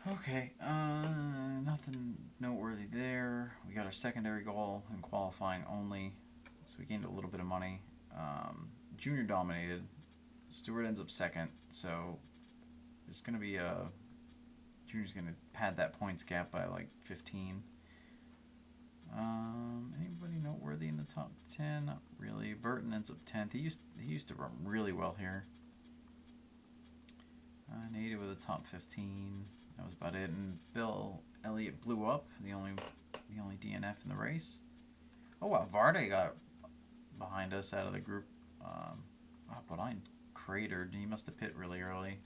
Okay, nothing noteworthy there. We got our secondary goal in qualifying only, so we gained a little bit of money. Junior dominated. Stewart ends up second, so there's going to be a... Junior's going to pad that points gap by like 15. Anybody noteworthy in the top 10? Not really. Burton ends up 10th. He used to run really well here. Nada with a top 15. That was about it. And Bill Elliott blew up, the only DNF in the race. Oh wow, Varde got behind us out of the group. But I cratered. He must have pit really early.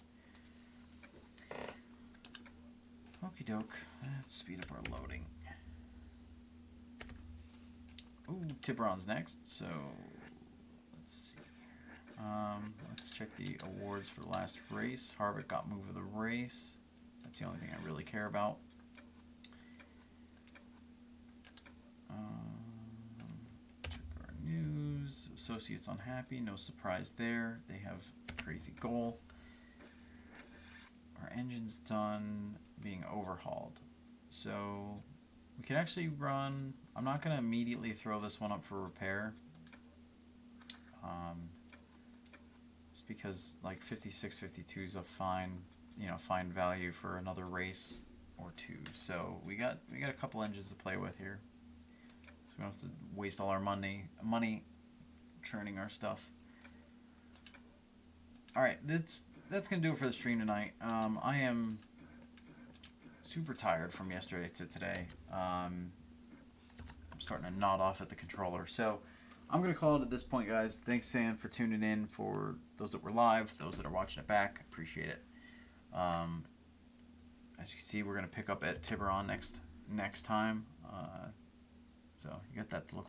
Okie doke. Let's speed up our loading. Ooh, Tiburon's next, so let's see. Let's check the awards for the last race. Harvick got move of the race. That's the only thing I really care about. Check our news. Associates unhappy. No surprise there. They have a crazy goal. Our engine's done being overhauled. So we can actually run... I'm not going to immediately throw this one up for repair. Just because like 56, 52 is a fine value for another race or two. So we got a couple engines to play with here. So we don't have to waste all our money churning our stuff. All right, that's gonna do it for the stream tonight. I am super tired from yesterday to today. I'm starting to nod off at the controller. So I'm going to call it at this point, guys. Thanks, Sam, for tuning in. For those that were live, those that are watching it back, appreciate it. As you can see, we're going to pick up at Tiburon next time. So you got that to look